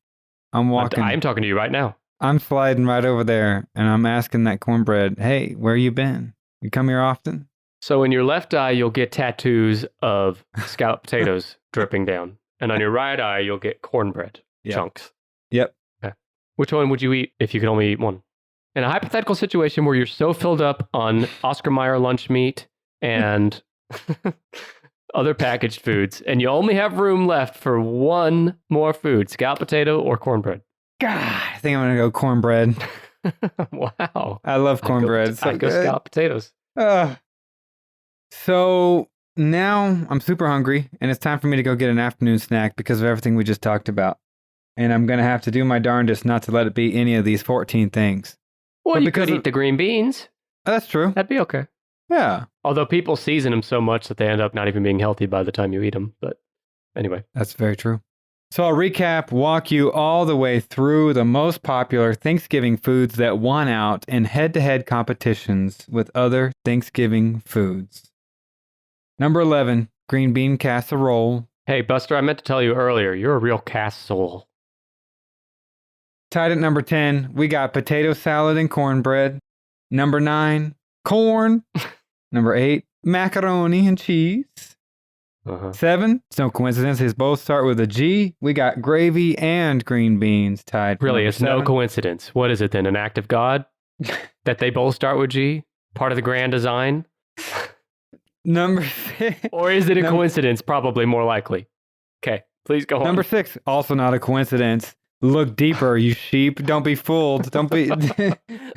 I'm walking. I'm talking to you right now. I'm sliding right over there, and I'm asking that cornbread, "Hey, where you been? You come here often?" So in your left eye, you'll get tattoos of scalloped potatoes dripping down. And on your right eye, you'll get cornbread Yeah. chunks. Yep. Okay. Which one would you eat if you could only eat one? In a hypothetical situation where you're so filled up on Oscar Mayer lunch meat and other packaged foods, and you only have room left for one more food, scalloped potato or cornbread. God, I think I'm gonna go cornbread. Wow. I love cornbread. It's so I'd go good. scalloped potatoes. So now I'm super hungry, and it's time for me to go get an afternoon snack because of everything we just talked about. And I'm gonna have to do my darndest not to let it be any of these 14 things. Well, But you because could of- eat the green beans. Oh, that's true. That'd be okay. Yeah, Although people season them so much that they end up not even being healthy by the time you eat them. But anyway, that's very true. So I'll recap, walk you all the way through the most popular Thanksgiving foods that won out in head-to-head competitions with other Thanksgiving foods. Number 11, green bean casserole. hey, Buster, I meant to tell you earlier, you're a real casserole. Tied at number 10, we got potato salad and cornbread. Number 9, corn. Number 8, macaroni and cheese. 7, it's no coincidence, they both start with a G. We got gravy and green beans tied. for Really, number it's no 7. coincidence. What is it then? An act of God that they both start with G? Part of the grand design? Number 6. Or is it a coincidence? Probably more likely. Okay, please go on. Number 6, also not a coincidence. Look deeper, you sheep. Don't be fooled. Don't be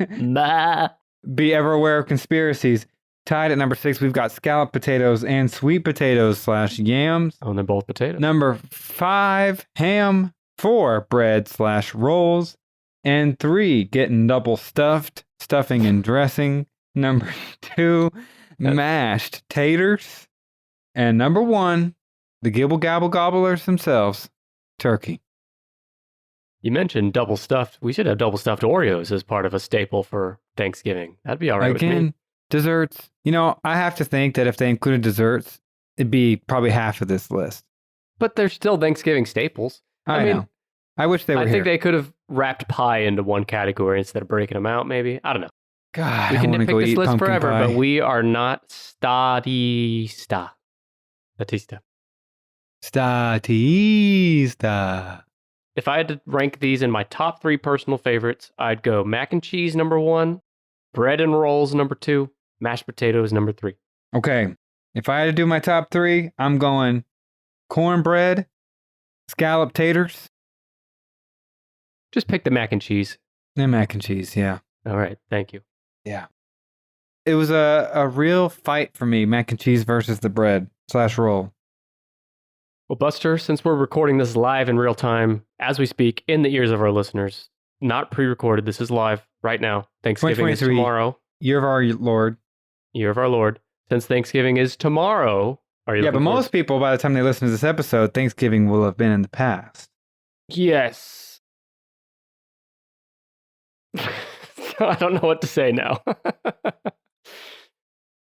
Nah. be ever aware of conspiracies. Tied at number 6, we've got scalloped potatoes and sweet potatoes / yams. Oh, and they're both potatoes. Number 5, ham. 4, bread / rolls. And 3, getting double stuffed, stuffing and dressing. Number 2, mashed taters. And number 1, the gibble gabble gobblers themselves, turkey. You mentioned double stuffed. We should have double stuffed Oreos as part of a staple for Thanksgiving. That'd be all right with me. Again, desserts. You know, I have to think that if they included desserts, it'd be probably half of this list. But they're still Thanksgiving staples. I mean, know. I wish they were I here. think they could have wrapped pie into one category instead of breaking them out, maybe. I don't know. God, We I can want to go nitpick this eat list pumpkin forever, pie. but we are not Statista. Statista. If I had to rank these in my top 3 personal favorites, I'd go mac and cheese number 1, bread and rolls number 2, mashed potatoes number 3. Okay, if I had to do my top 3, I'm going cornbread, scalloped taters, Just pick the mac and cheese. and mac and cheese. Yeah. All right, thank you. Yeah. It was a real fight for me, mac and cheese versus the bread / roll. Well, Buster, since we're recording this live in real time, as we speak, in the ears of our listeners, not pre-recorded, this is live right now. Thanksgiving is 2023. tomorrow. Year of our Lord. Year of our Lord. Since Thanksgiving is tomorrow, are you Yeah, but looking forward- most people, by the time they listen to this episode, Thanksgiving will have been in the past. Yes. I don't know what to say now.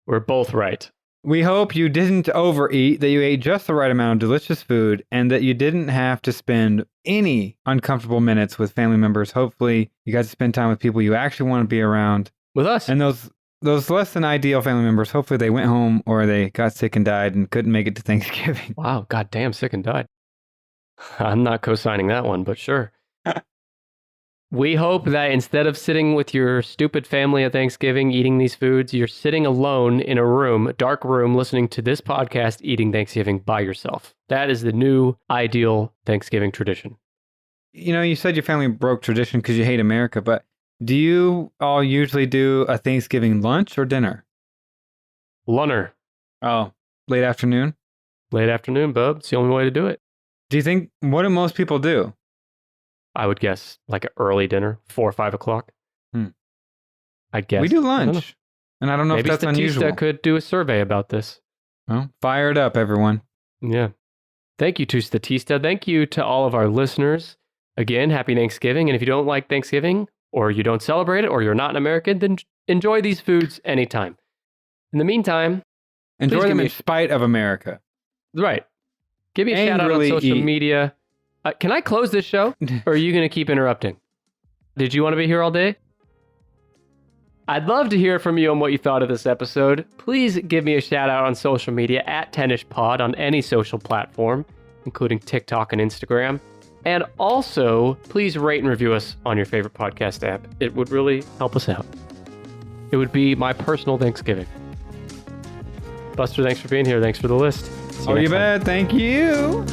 We're both right. We hope you didn't overeat, that you ate just the right amount of delicious food, and that you didn't have to spend any uncomfortable minutes with family members. Hopefully, you got to spend time with people you actually want to be around. With us. And those less than ideal family members, hopefully they went home or they got sick and died and couldn't make it to Thanksgiving. Wow, goddamn, sick and died. I'm not co-signing that one, but sure. We hope that instead of sitting with your stupid family at Thanksgiving eating these foods, you're sitting alone in a room, a dark room, listening to this podcast, eating Thanksgiving by yourself. That is the new ideal Thanksgiving tradition. You know, you said your family broke tradition because you hate America, but do you all usually do a Thanksgiving lunch or dinner? Lunner. Oh, late afternoon? Late afternoon, bub. It's the only way to do it. Do you think, what do most people do? I would guess like an early dinner, 4 or 5 o'clock. I'd guess. We do I don't know. lunch. And I don't know Maybe if that's Statista unusual. could do a survey about this. Well, fire it up, everyone. Yeah. Thank you to Statista. Thank you to all of our listeners. Again, happy Thanksgiving. And if you don't like Thanksgiving, or you don't celebrate it, or you're not an American, then enjoy these foods anytime. In the meantime, Enjoy please give them me in spite of America. right. Give me a shout out on Angrily social eat. media. Can I close this show? Or are you going to keep interrupting? Did you want to be here all day? I'd love to hear from you on what you thought of this episode. Please give me a shout out on social media at TennisPod on any social platform, including TikTok and Instagram. And also, please rate and review us on your favorite podcast app. It would really help us out. It would be my personal Thanksgiving. Buster, thanks for being here. Thanks for the list. See Oh, next you time. bet. Thank you.